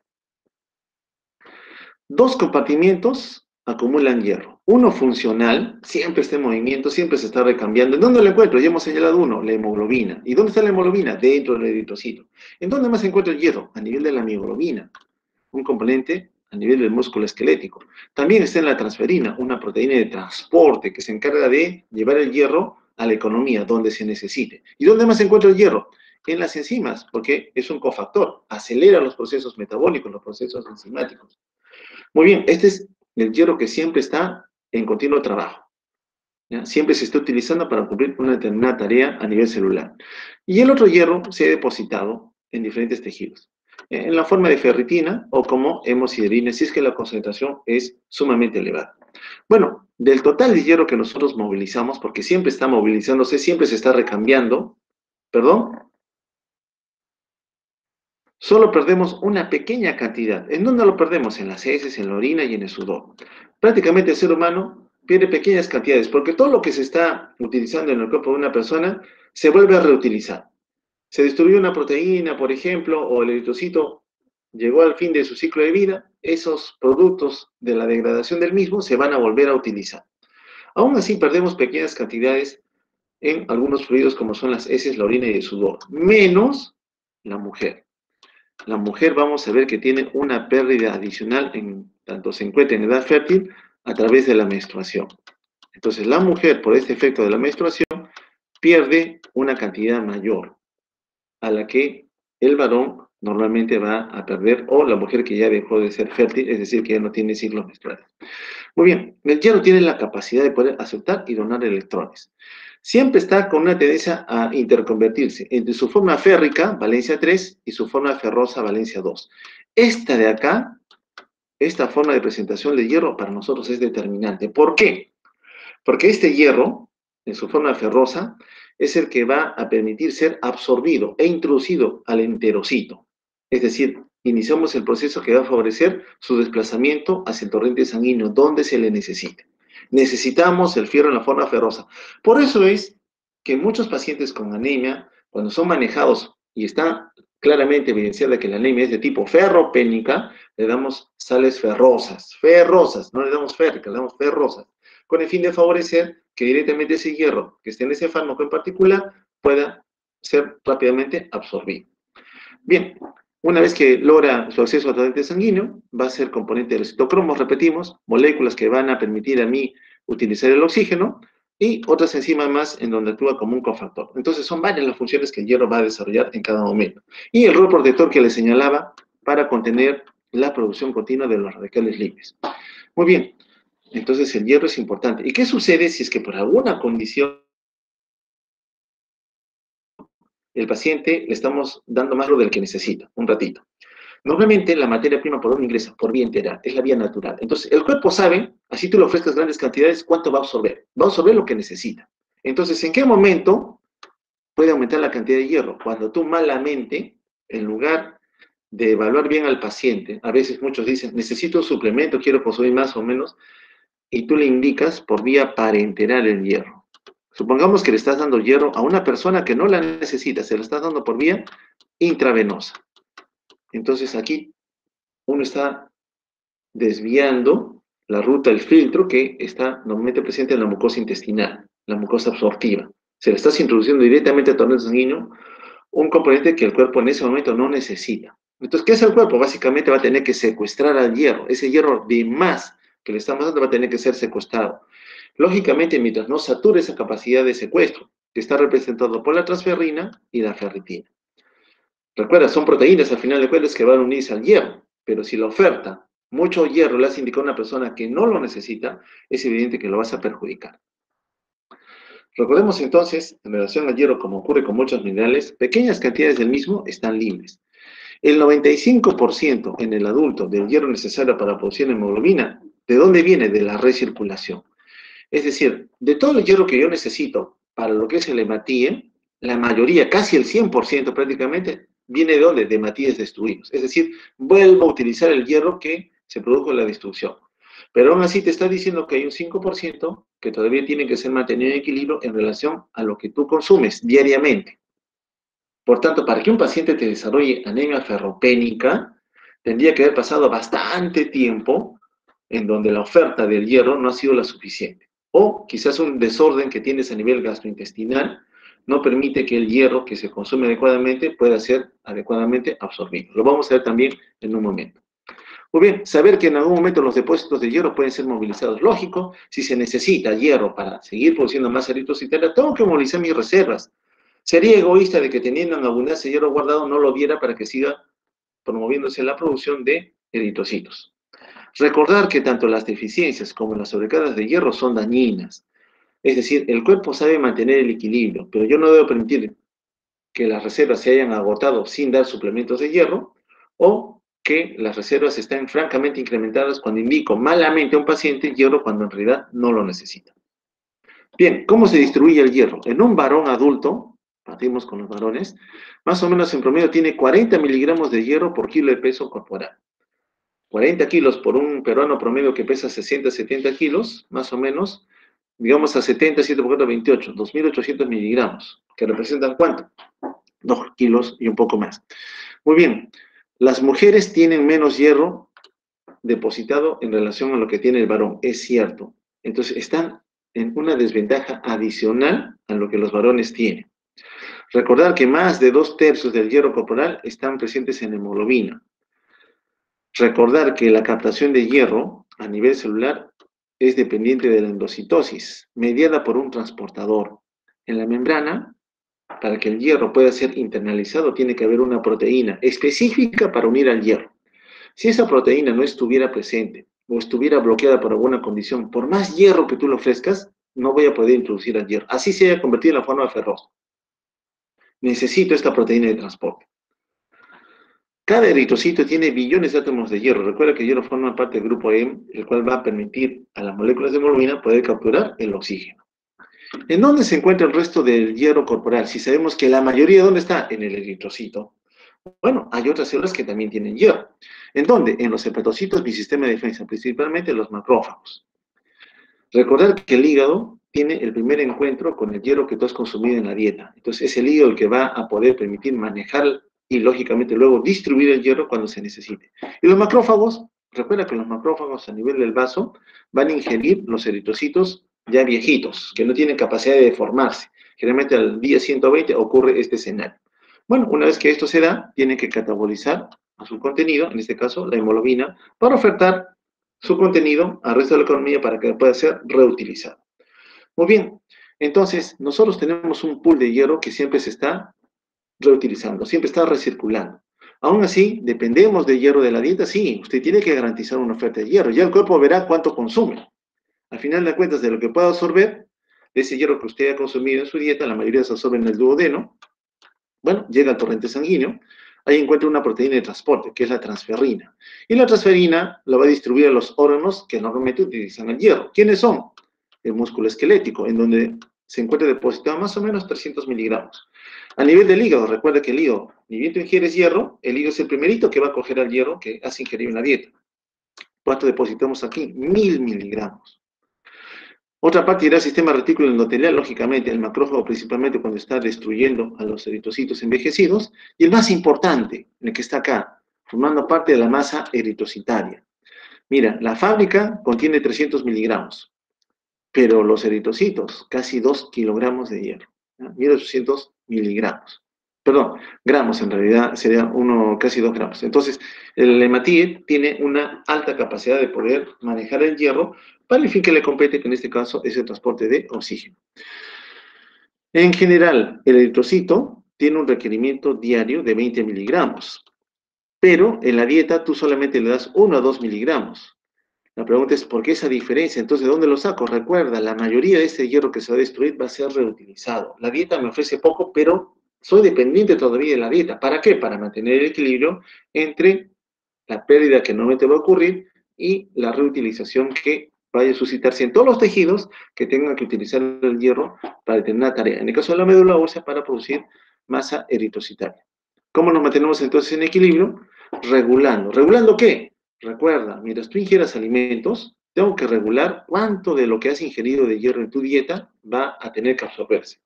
[SPEAKER 1] Dos compartimientos acumulan hierro. Uno funcional, siempre está en movimiento, siempre se está recambiando. ¿En dónde lo encuentro? Ya hemos señalado uno, la hemoglobina. ¿Y dónde está la hemoglobina? Dentro del eritrocito. ¿En dónde más se encuentra el hierro? A nivel de la mioglobina, un componente a nivel del músculo esquelético. También está en la transferina, una proteína de transporte que se encarga de llevar el hierro a la economía, donde se necesite. ¿Y dónde más se encuentra el hierro? En las enzimas, porque es un cofactor, acelera los procesos metabólicos, los procesos enzimáticos. Muy bien, este es el hierro que siempre está en continuo trabajo, ¿ya? Siempre se está utilizando para cumplir una determinada tarea a nivel celular. Y el otro hierro se ha depositado en diferentes tejidos, en la forma de ferritina o como hemosiderina, si es que la concentración es sumamente elevada. Bueno, del total de hierro que nosotros movilizamos, porque siempre está movilizándose, siempre se está recambiando, perdón, solo perdemos una pequeña cantidad. ¿En dónde lo perdemos? En las heces, en la orina y en el sudor. Prácticamente el ser humano pierde pequeñas cantidades, porque todo lo que se está utilizando en el cuerpo de una persona se vuelve a reutilizar. Se destruyó una proteína, por ejemplo, o el eritrocito llegó al fin de su ciclo de vida, esos productos de la degradación del mismo se van a volver a utilizar. Aún así, perdemos pequeñas cantidades en algunos fluidos como son las heces, la orina y el sudor, menos la mujer. La mujer vamos a ver que tiene una pérdida adicional en tanto se encuentra en edad fértil a través de la menstruación. Entonces la mujer, por este efecto de la menstruación, pierde una cantidad mayor a la que el varón normalmente va a perder, o la mujer que ya dejó de ser fértil, es decir, que ya no tiene ciclos menstruales. Muy bien, el hierro tiene la capacidad de poder aceptar y donar electrones. Siempre está con una tendencia a interconvertirse entre su forma férrica, valencia 3, y su forma ferrosa, valencia 2. Esta de acá, esta forma de presentación de hierro para nosotros es determinante. ¿Por qué? Porque este hierro, en su forma ferrosa, es el que va a permitir ser absorbido e introducido al enterocito. Es decir, iniciamos el proceso que va a favorecer su desplazamiento hacia el torrente sanguíneo, donde se le necesite. Necesitamos el fierro en la forma ferrosa. Por eso es que muchos pacientes con anemia, cuando son manejados y está claramente evidenciada que la anemia es de tipo ferropénica, le damos sales ferrosas, no le damos férricas, le damos ferrosas, con el fin de favorecer que directamente ese hierro que esté en ese fármaco en particular pueda ser rápidamente absorbido. Bien, una vez que logra su acceso al torrente sanguíneo, va a ser componente de los citocromos, repetimos, moléculas que van a permitir a mí utilizar el oxígeno, y otras enzimas más en donde actúa como un cofactor. Entonces son varias las funciones que el hierro va a desarrollar en cada momento. Y el rol protector que les señalaba para contener la producción continua de los radicales libres. Muy bien, entonces el hierro es importante. ¿Y qué sucede si es que por alguna condición el paciente le estamos dando más del que necesita? Un ratito. Normalmente la materia prima por donde ingresa, por vía entera, es la vía natural. Entonces el cuerpo sabe, así tú le ofrezcas grandes cantidades, cuánto va a absorber. Va a absorber lo que necesita. Entonces, ¿en qué momento puede aumentar la cantidad de hierro? Cuando tú malamente, en lugar de evaluar bien al paciente, a veces muchos dicen, necesito un suplemento, quiero consumir más o menos, y tú le indicas por vía parenteral el hierro. Supongamos que le estás dando hierro a una persona que no la necesita, se la estás dando por vía intravenosa. Entonces aquí uno está desviando la ruta, el filtro que está normalmente presente en la mucosa intestinal, la mucosa absortiva. Se le estás introduciendo directamente al torrente sanguíneo un componente que el cuerpo en ese momento no necesita. Entonces, ¿qué hace el cuerpo? Básicamente va a tener que secuestrar al hierro. Ese hierro de más que le estamos dando va a tener que ser secuestrado. Lógicamente, mientras no sature esa capacidad de secuestro, que está representado por la transferrina y la ferritina. Recuerda, son proteínas al final de cuentas que van a unirse al hierro, pero si la oferta, mucho hierro le has indicado a una persona que no lo necesita, es evidente que lo vas a perjudicar. Recordemos entonces, en relación al hierro, como ocurre con muchos minerales, pequeñas cantidades del mismo están libres. El 95% en el adulto del hierro necesario para producir hemoglobina, ¿de dónde viene? De la recirculación. Es decir, de todo el hierro que yo necesito para lo que es el hematíe, la mayoría, casi el 100% prácticamente, viene de dónde? De hematíes destruidos. Es decir, vuelvo a utilizar el hierro que se produjo en la destrucción. Pero aún así te está diciendo que hay un 5% que todavía tienen que ser mantenidos en equilibrio en relación a lo que tú consumes diariamente. Por tanto, para que un paciente te desarrolle anemia ferropénica, tendría que haber pasado bastante tiempo en donde la oferta del hierro no ha sido la suficiente. O quizás un desorden que tienes a nivel gastrointestinal no permite que el hierro que se consume adecuadamente pueda ser adecuadamente absorbido. Lo vamos a ver también en un momento. Muy bien, saber que en algún momento los depósitos de hierro pueden ser movilizados. Lógico, si se necesita hierro para seguir produciendo más eritrocitaria, tengo que movilizar mis reservas. Sería egoísta de que teniendo en abundancia hierro guardado no lo diera para que siga promoviéndose la producción de eritrocitos. Recordar que tanto las deficiencias como las sobrecargas de hierro son dañinas. Es decir, el cuerpo sabe mantener el equilibrio, pero yo no debo permitir que las reservas se hayan agotado sin dar suplementos de hierro o que las reservas estén francamente incrementadas cuando indico malamente a un paciente hierro cuando en realidad no lo necesita. Bien, ¿cómo se distribuye el hierro? En un varón adulto, partimos con los varones, más o menos en promedio tiene 40 miligramos de hierro por kilo de peso corporal. 40 kilos por un peruano promedio que pesa 60, 70 kilos, más o menos, digamos a 70, 7 por 4, 28, 2.800 miligramos, que representan ¿cuánto? 2 kilos y un poco más. Muy bien, las mujeres tienen menos hierro depositado en relación a lo que tiene el varón, es cierto. Entonces están en una desventaja adicional a lo que los varones tienen. Recordar que más de 2/3 del hierro corporal están presentes en hemoglobina. Recordar que la captación de hierro a nivel celular es dependiente de la endocitosis, mediada por un transportador. En la membrana, para que el hierro pueda ser internalizado, tiene que haber una proteína específica para unir al hierro. Si esa proteína no estuviera presente o estuviera bloqueada por alguna condición, por más hierro que tú le ofrezcas, no voy a poder introducir al hierro. Así se haya convertido en la forma ferrosa. Necesito esta proteína de transporte. Cada eritrocito tiene billones de átomos de hierro. Recuerda que el hierro forma parte del grupo M, el cual va a permitir a las moléculas de hemoglobina poder capturar el oxígeno. ¿En dónde se encuentra el resto del hierro corporal? Si sabemos que la mayoría, ¿dónde está? En el eritrocito. Bueno, hay otras células que también tienen hierro. ¿En dónde? En los hepatocitos mi sistema de defensa, principalmente los macrófagos. Recordar que el hígado tiene el primer encuentro con el hierro que tú has consumido en la dieta. Entonces, es el hígado el que va a poder permitir manejar y, lógicamente, luego distribuir el hierro cuando se necesite. Y los macrófagos, recuerda que los macrófagos a nivel del vaso van a ingerir los eritrocitos ya viejitos, que no tienen capacidad de deformarse. Generalmente al día 120 ocurre este escenario. Bueno, una vez que esto se da, tienen que catabolizar a su contenido, en este caso la hemoglobina, para ofertar su contenido al resto de la economía para que pueda ser reutilizado. Muy bien, entonces nosotros tenemos un pool de hierro que siempre se está reutilizando, siempre está recirculando. Aún así, dependemos del hierro de la dieta, sí, usted tiene que garantizar una oferta de hierro, ya el cuerpo verá cuánto consume. Al final de cuentas, de lo que pueda absorber, de ese hierro que usted ha consumido en su dieta, la mayoría se absorbe en el duodeno, bueno, llega al torrente sanguíneo, ahí encuentra una proteína de transporte, que es la transferrina. Y la transferina la va a distribuir a los órganos que normalmente utilizan el hierro. ¿Quiénes son? El músculo esquelético, en donde se encuentra depositado más o menos 300 miligramos. A nivel del hígado, recuerda que el hígado, ni bien tú ingieres hierro, el hígado es el primerito que va a coger al hierro que has ingerido en la dieta. ¿Cuánto depositamos aquí? 1000 miligramos. Otra parte irá al sistema retículo endotelial, lógicamente, el macrófago principalmente cuando está destruyendo a los eritrocitos envejecidos, y el más importante, el que está acá, formando parte de la masa eritrocitaria. Mira, la fábrica contiene 300 miligramos, pero los eritrocitos, casi 2 kilogramos de hierro. 1.800 miligramos. Perdón, gramos en realidad, sería casi 2 gramos. Entonces, el hematíe tiene una alta capacidad de poder manejar el hierro para el fin que le compete, que en este caso es el transporte de oxígeno. En general, el eritrocito tiene un requerimiento diario de 20 miligramos, pero en la dieta tú solamente le das 1 a 2 miligramos. La pregunta es, ¿por qué esa diferencia? Entonces, ¿de dónde lo saco? Recuerda, la mayoría de este hierro que se va a destruir va a ser reutilizado. La dieta me ofrece poco, pero soy dependiente todavía de la dieta. ¿Para qué? Para mantener el equilibrio entre la pérdida que normalmente va a ocurrir y la reutilización que vaya a suscitarse en todos los tejidos que tengan que utilizar el hierro para determinada tarea. En el caso de la médula ósea, para producir masa eritrocitaria. ¿Cómo nos mantenemos entonces en equilibrio? Regulando. ¿Regulando qué? Recuerda, mientras tú ingieras alimentos, Tengo que regular cuánto de lo que has ingerido de hierro en tu dieta va a tener que absorberse.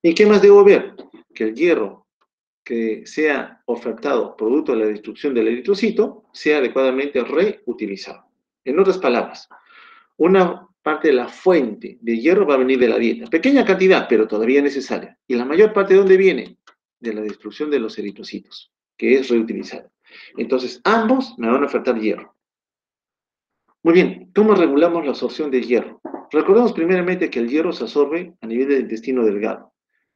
[SPEAKER 1] ¿Y qué más debo ver? Que el hierro que sea ofertado producto de la destrucción del eritrocito sea adecuadamente reutilizado. En otras palabras, una parte de la fuente de hierro va a venir de la dieta. Pequeña cantidad, pero todavía necesaria. ¿Y la mayor parte de dónde viene? De la destrucción de los eritrocitos, que es reutilizada. Entonces, ambos me van a ofertar hierro. Muy bien, ¿cómo regulamos la absorción de hierro? Recordemos primeramente que el hierro se absorbe a nivel del intestino delgado,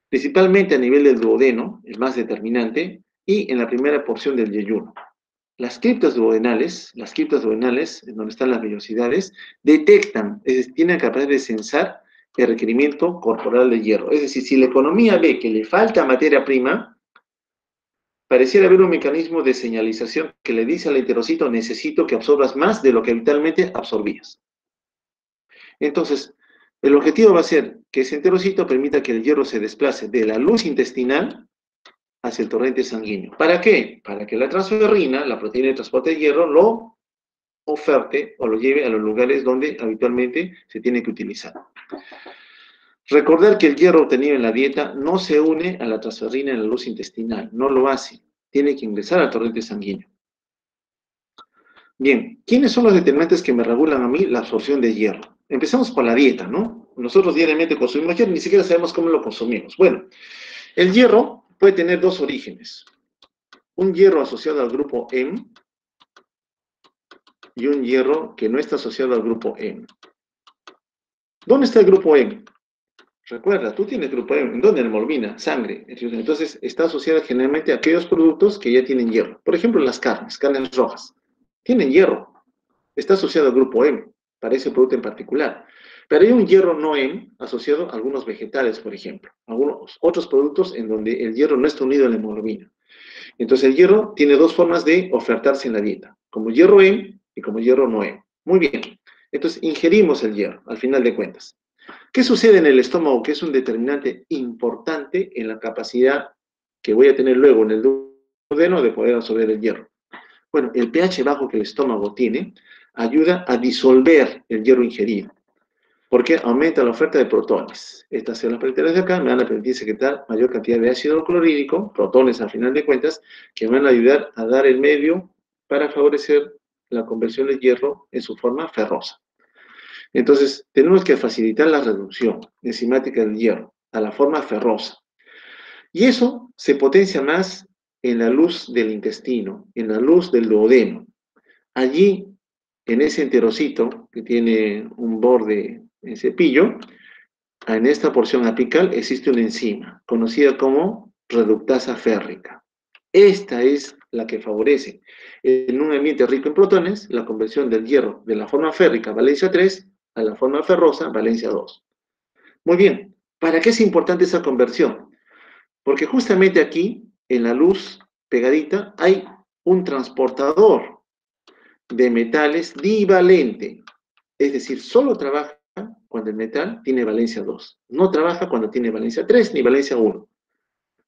[SPEAKER 1] principalmente a nivel del duodeno, el más determinante, y en la primera porción del yeyuno. Las criptas duodenales, en donde están las vellosidades, detectan, es decir, tienen capacidad de censar el requerimiento corporal de hierro. Es decir, si la economía ve que le falta materia prima, pareciera haber un mecanismo de señalización que le dice al enterocito, necesito que absorbas más de lo que habitualmente absorbías. Entonces, el objetivo va a ser que ese enterocito permita que el hierro se desplace de la luz intestinal hacia el torrente sanguíneo. ¿Para qué? Para que la transferrina, la proteína de transporte de hierro, lo oferte o lo lleve a los lugares donde habitualmente se tiene que utilizar. Recordar que el hierro obtenido en la dieta no se une a la transferrina en la luz intestinal, no lo hace, tiene que ingresar al torrente sanguíneo. Bien, ¿quiénes son los determinantes que me regulan a mí la absorción de hierro? Empezamos por la dieta, ¿no? Nosotros diariamente consumimos hierro, ni siquiera sabemos cómo lo consumimos. Bueno, el hierro puede tener dos orígenes. Un hierro asociado al grupo M y un hierro que no está asociado al grupo M. ¿Dónde está el grupo M? Recuerda, tú tienes grupo M. ¿En dónde? En hemoglobina, sangre. Entonces, está asociada generalmente a aquellos productos que ya tienen hierro. Por ejemplo, las carnes rojas. Tienen hierro. Está asociado al grupo M, para ese producto en particular. Pero hay un hierro no M asociado a algunos vegetales, por ejemplo. Algunos otros productos en donde el hierro no está unido a la hemoglobina. Entonces, el hierro tiene dos formas de ofertarse en la dieta. Como hierro M y como hierro no M. Muy bien. Entonces, ingerimos el hierro, al final de cuentas. ¿Qué sucede en el estómago? Que es un determinante importante en la capacidad que voy a tener luego en el duodeno de poder absorber el hierro. Bueno, el pH bajo que el estómago tiene ayuda a disolver el hierro ingerido, porque aumenta la oferta de protones. Estas células periféricas de acá me van a permitir secretar mayor cantidad de ácido clorhídrico, protones al final de cuentas, que me van a ayudar a dar el medio para favorecer la conversión del hierro en su forma ferrosa. Entonces, tenemos que facilitar la reducción enzimática del hierro a la forma ferrosa. Y eso se potencia más en la luz del intestino, en la luz del duodeno. Allí, en ese enterocito que tiene un borde en cepillo, en esta porción apical existe una enzima conocida como reductasa férrica. Esta es la que favorece en un ambiente rico en protones la conversión del hierro de la forma férrica valencia 3 a la forma ferrosa valencia 2. Muy bien, ¿para qué es importante esa conversión? Porque justamente aquí, en la luz pegadita, hay un transportador de metales divalente. Es decir, solo trabaja cuando el metal tiene valencia 2. No trabaja cuando tiene valencia 3 ni valencia 1.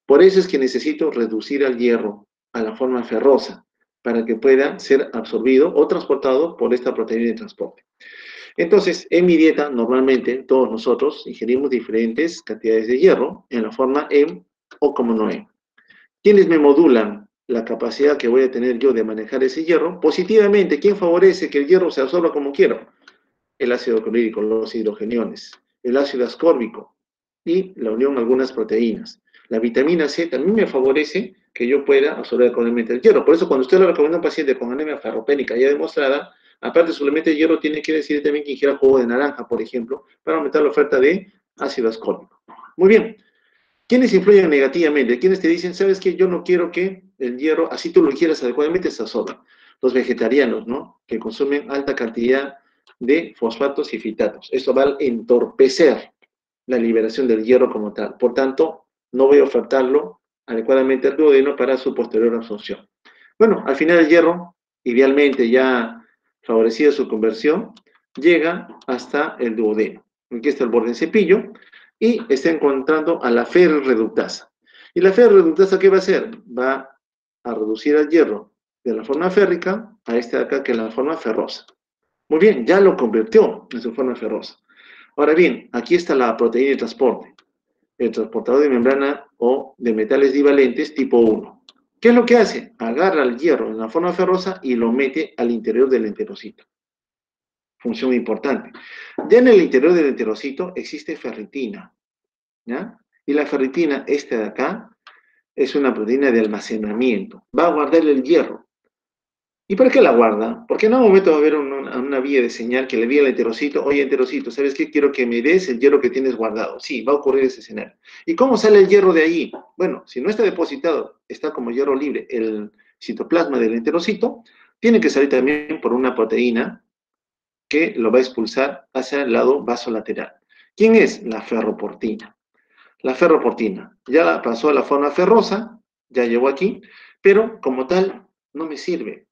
[SPEAKER 1] Por eso es que necesito reducir al hierro a la forma ferrosa para que pueda ser absorbido o transportado por esta proteína de transporte. Entonces, en mi dieta, normalmente, todos nosotros ingerimos diferentes cantidades de hierro en la forma M o como no M. ¿Quiénes me modulan la capacidad que voy a tener yo de manejar ese hierro? Positivamente, ¿quién favorece que el hierro se absorba como quiero? El ácido clorhídrico, los hidrogeniones, el ácido ascórbico y la unión de algunas proteínas. La vitamina C también me favorece que yo pueda absorber adecuadamente el hierro. Por eso, cuando usted le recomienda a un paciente con anemia ferropénica ya demostrada, aparte de suplemento de hierro, tiene que decir también que ingiera jugo de naranja, por ejemplo, para aumentar la oferta de ácido ascórbico. Muy bien. ¿Quiénes influyen negativamente? ¿Quiénes te dicen, sabes que yo no quiero que el hierro, así tú lo ingieras adecuadamente, se absorba? Los vegetarianos, ¿no? Que consumen alta cantidad de fosfatos y fitatos. Esto va a entorpecer la liberación del hierro como tal. Por tanto, no voy a ofertarlo adecuadamente al duodeno para su posterior absorción. Bueno, al final el hierro, idealmente ya favorecida su conversión, llega hasta el duodeno. Aquí está el borde en cepillo y está encontrando a la ferroreductasa. ¿Y la ferroreductasa qué va a hacer? Va a reducir el hierro de la forma férrica a este de acá, que es la forma ferrosa. Muy bien, ya lo convirtió en su forma ferrosa. Ahora bien, aquí está la proteína de transporte, el transportador de membrana o de metales divalentes tipo 1. ¿Qué es lo que hace? Agarra el hierro en la forma ferrosa y lo mete al interior del enterocito. Función importante. Ya en el interior del enterocito existe ferritina, ¿ya? Y la ferritina, esta de acá, es una proteína de almacenamiento. Va a guardar el hierro. ¿Y para qué la guarda? Porque en un momento va a haber una vía de señal que le diga al enterocito, oye enterocito, ¿sabes qué? Quiero que me des el hierro que tienes guardado. Sí, va a ocurrir ese escenario. ¿Y cómo sale el hierro de ahí? Bueno, si no está depositado, está como hierro libre el citoplasma del enterocito, tiene que salir también por una proteína que lo va a expulsar hacia el lado vasolateral. ¿Quién es? La ferroportina. La ferroportina ya pasó a la forma ferrosa, ya llegó aquí, pero como tal no me sirve.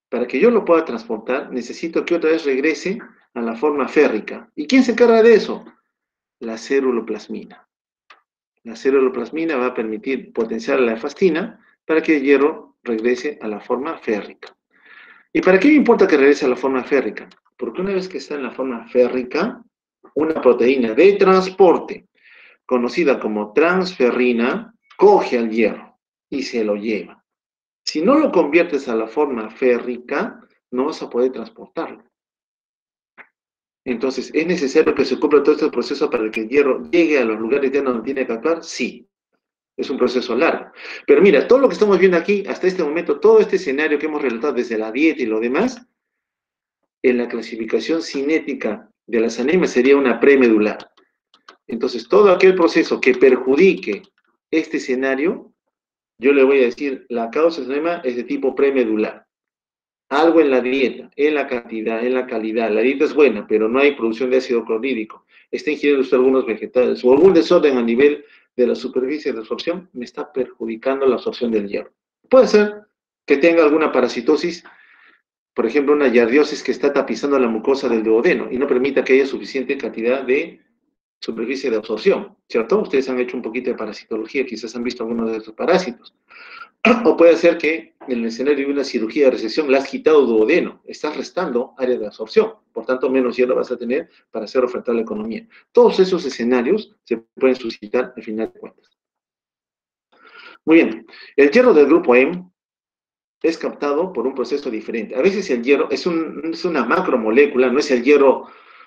[SPEAKER 1] Para que yo lo pueda transportar, necesito que otra vez regrese a la forma férrica. ¿Y quién se encarga de eso? La ceruloplasmina. La ceruloplasmina va a permitir potenciar la efastina para que el hierro regrese a la forma férrica. ¿Y para qué me importa que regrese a la forma férrica? Porque una vez que está en la forma férrica, una proteína de transporte, conocida como transferrina, coge al hierro y se lo lleva. Si no lo conviertes a la forma férrica, no vas a poder transportarlo. Entonces, ¿es necesario que se cumpla todo este proceso para que el hierro llegue a los lugares ya donde tiene que actuar? Sí, es un proceso largo. Pero mira, todo lo que estamos viendo aquí, hasta este momento, todo este escenario que hemos relatado desde la dieta y lo demás, en la clasificación cinética de las anemias sería una premedular. Entonces, todo aquel proceso que perjudique este escenario, yo le voy a decir, la causa de anemia es de tipo premedular. Algo en la dieta, en la cantidad, en la calidad. La dieta es buena, pero no hay producción de ácido clorhídrico. Está ingiriendo usted algunos vegetales o algún desorden a nivel de la superficie de absorción, me está perjudicando la absorción del hierro. Puede ser que tenga alguna parasitosis, por ejemplo, una yardiosis que está tapizando la mucosa del duodeno y no permita que haya suficiente cantidad de superficie de absorción, ¿cierto? Ustedes han hecho un poquito de parasitología, quizás han visto algunos de estos parásitos. O puede ser que en el escenario de una cirugía de resección le has quitado duodeno, estás restando área de absorción, por tanto menos hierro vas a tener para hacer ofertar la economía. Todos esos escenarios se pueden suscitar al final de cuentas. Muy bien, el hierro del grupo M es captado por un proceso diferente. A veces el hierro es una macromolécula, no es el hierro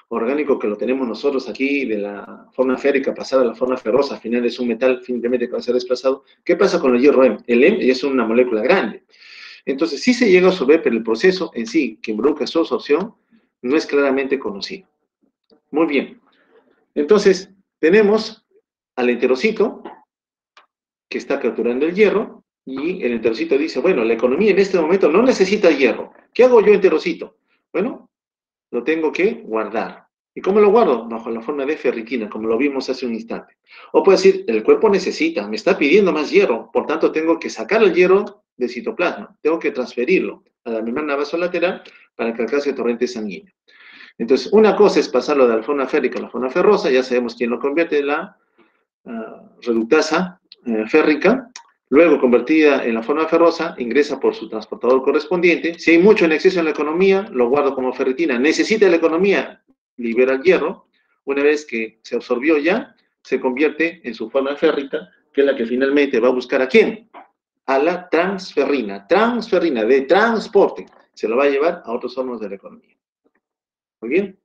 [SPEAKER 1] orgánico que lo tenemos nosotros aquí de la forma férrica pasada a la forma ferrosa, al final es un metal finalmente que va a ser desplazado. ¿Qué pasa con el hierro M? El M es una molécula grande. Entonces sí se llega a absorber, pero el proceso en sí que involucra su absorción no es claramente conocido. Muy bien. Entonces tenemos al enterocito que está capturando el hierro y el enterocito dice, bueno, la economía en este momento no necesita hierro. ¿Qué hago yo, enterocito? Bueno, lo tengo que guardar. ¿Y cómo lo guardo? Bajo la forma de ferritina, como lo vimos hace un instante. O puede decir, el cuerpo necesita, me está pidiendo más hierro, por tanto tengo que sacar el hierro del citoplasma, tengo que transferirlo a la membrana vasolateral para que alcance el torrente sanguíneo. Entonces, una cosa es pasarlo de la forma férrica a la forma ferrosa, ya sabemos quién lo convierte en la reductasa férrica, luego convertida en la forma ferrosa, ingresa por su transportador correspondiente. Si hay mucho en exceso en la economía, lo guardo como ferritina. Necesita la economía, libera el hierro. Una vez que se absorbió ya, se convierte en su forma férrica, que es la que finalmente va a buscar a quién? A la transferrina de transporte. Se lo va a llevar a otros órganos de la economía. Muy bien.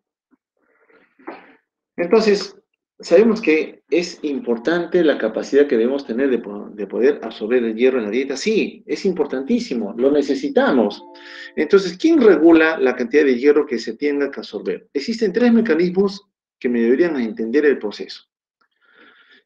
[SPEAKER 1] Entonces, sabemos que es importante la capacidad que debemos tener de poder absorber el hierro en la dieta. Sí, es importantísimo, lo necesitamos. Entonces, ¿quién regula la cantidad de hierro que se tenga que absorber? Existen tres mecanismos que me deberían entender el proceso.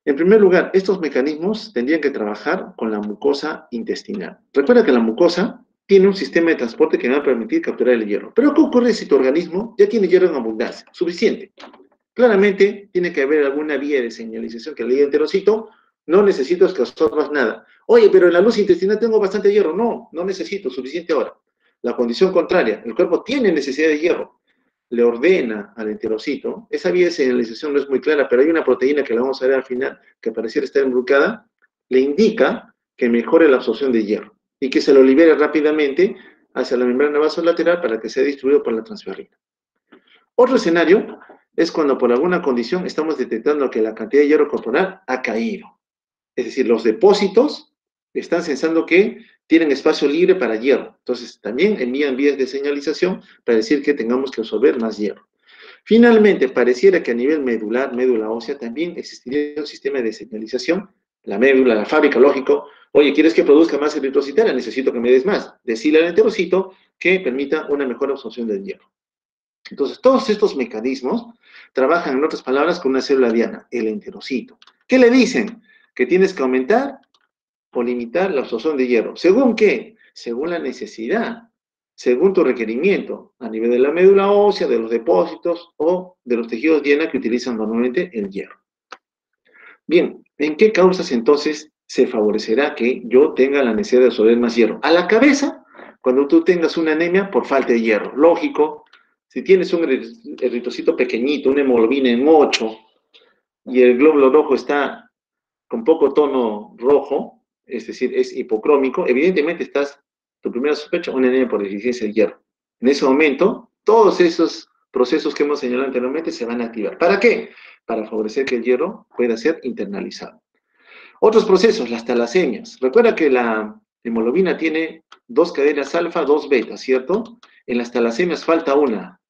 [SPEAKER 1] En primer lugar, estos mecanismos tendrían que trabajar con la mucosa intestinal. Recuerda que la mucosa tiene un sistema de transporte que me va a permitir capturar el hierro. Pero ¿qué ocurre si tu organismo ya tiene hierro en abundancia? Suficiente. Claramente tiene que haber alguna vía de señalización que le diga enterocito, no necesito que absorbas nada. Oye, pero en la luz intestinal tengo bastante hierro. No, no necesito, suficiente ahora. La condición contraria, el cuerpo tiene necesidad de hierro, le ordena al enterocito, esa vía de señalización no es muy clara, pero hay una proteína que la vamos a ver al final, que pareciera estar embrucada, le indica que mejore la absorción de hierro y que se lo libere rápidamente hacia la membrana vasolateral para que sea distribuido por la transferrina. Otro escenario es cuando por alguna condición estamos detectando que la cantidad de hierro corporal ha caído. Es decir, los depósitos están sensando que tienen espacio libre para hierro. Entonces, también envían vías de señalización para decir que tengamos que absorber más hierro. Finalmente, pareciera que a nivel medular, médula ósea, también existiría un sistema de señalización. La médula, la fábrica, lógico. Oye, ¿quieres que produzca más eritrocitana? Necesito que me des más. Decirle al enterocito que permita una mejor absorción del hierro. Entonces, todos estos mecanismos trabajan, en otras palabras, con una célula diana, el enterocito. ¿Qué le dicen? Que tienes que aumentar o limitar la absorción de hierro. ¿Según qué? Según la necesidad, según tu requerimiento, a nivel de la médula ósea, de los depósitos o de los tejidos diana que utilizan normalmente el hierro. Bien, ¿en qué causas entonces se favorecerá que yo tenga la necesidad de absorber más hierro? A la cabeza, cuando tú tengas una anemia por falta de hierro. Lógico, si tienes un eritrocito pequeñito, una hemoglobina en 8, y el glóbulo rojo está con poco tono rojo, es decir, es hipocrómico, evidentemente tu primera sospecha, una anemia por deficiencia de hierro. En ese momento, todos esos procesos que hemos señalado anteriormente se van a activar. ¿Para qué? Para favorecer que el hierro pueda ser internalizado. Otros procesos, las talasemias. Recuerda que la hemoglobina tiene 2 cadenas alfa, 2 beta, ¿cierto? En las talasemias falta una,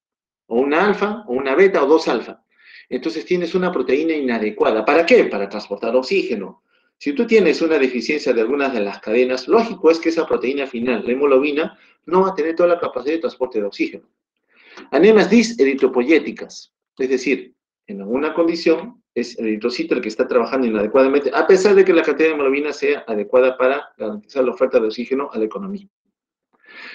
[SPEAKER 1] o una alfa, o una beta, o 2 alfa. Entonces tienes una proteína inadecuada. ¿Para qué? Para transportar oxígeno. Si tú tienes una deficiencia de algunas de las cadenas, lógico es que esa proteína final, la hemoglobina, no va a tener toda la capacidad de transporte de oxígeno. Anemias diseritropoyéticas, es decir, en alguna condición es el eritrocito el que está trabajando inadecuadamente, a pesar de que la cantidad de hemoglobina sea adecuada para garantizar la oferta de oxígeno a la economía.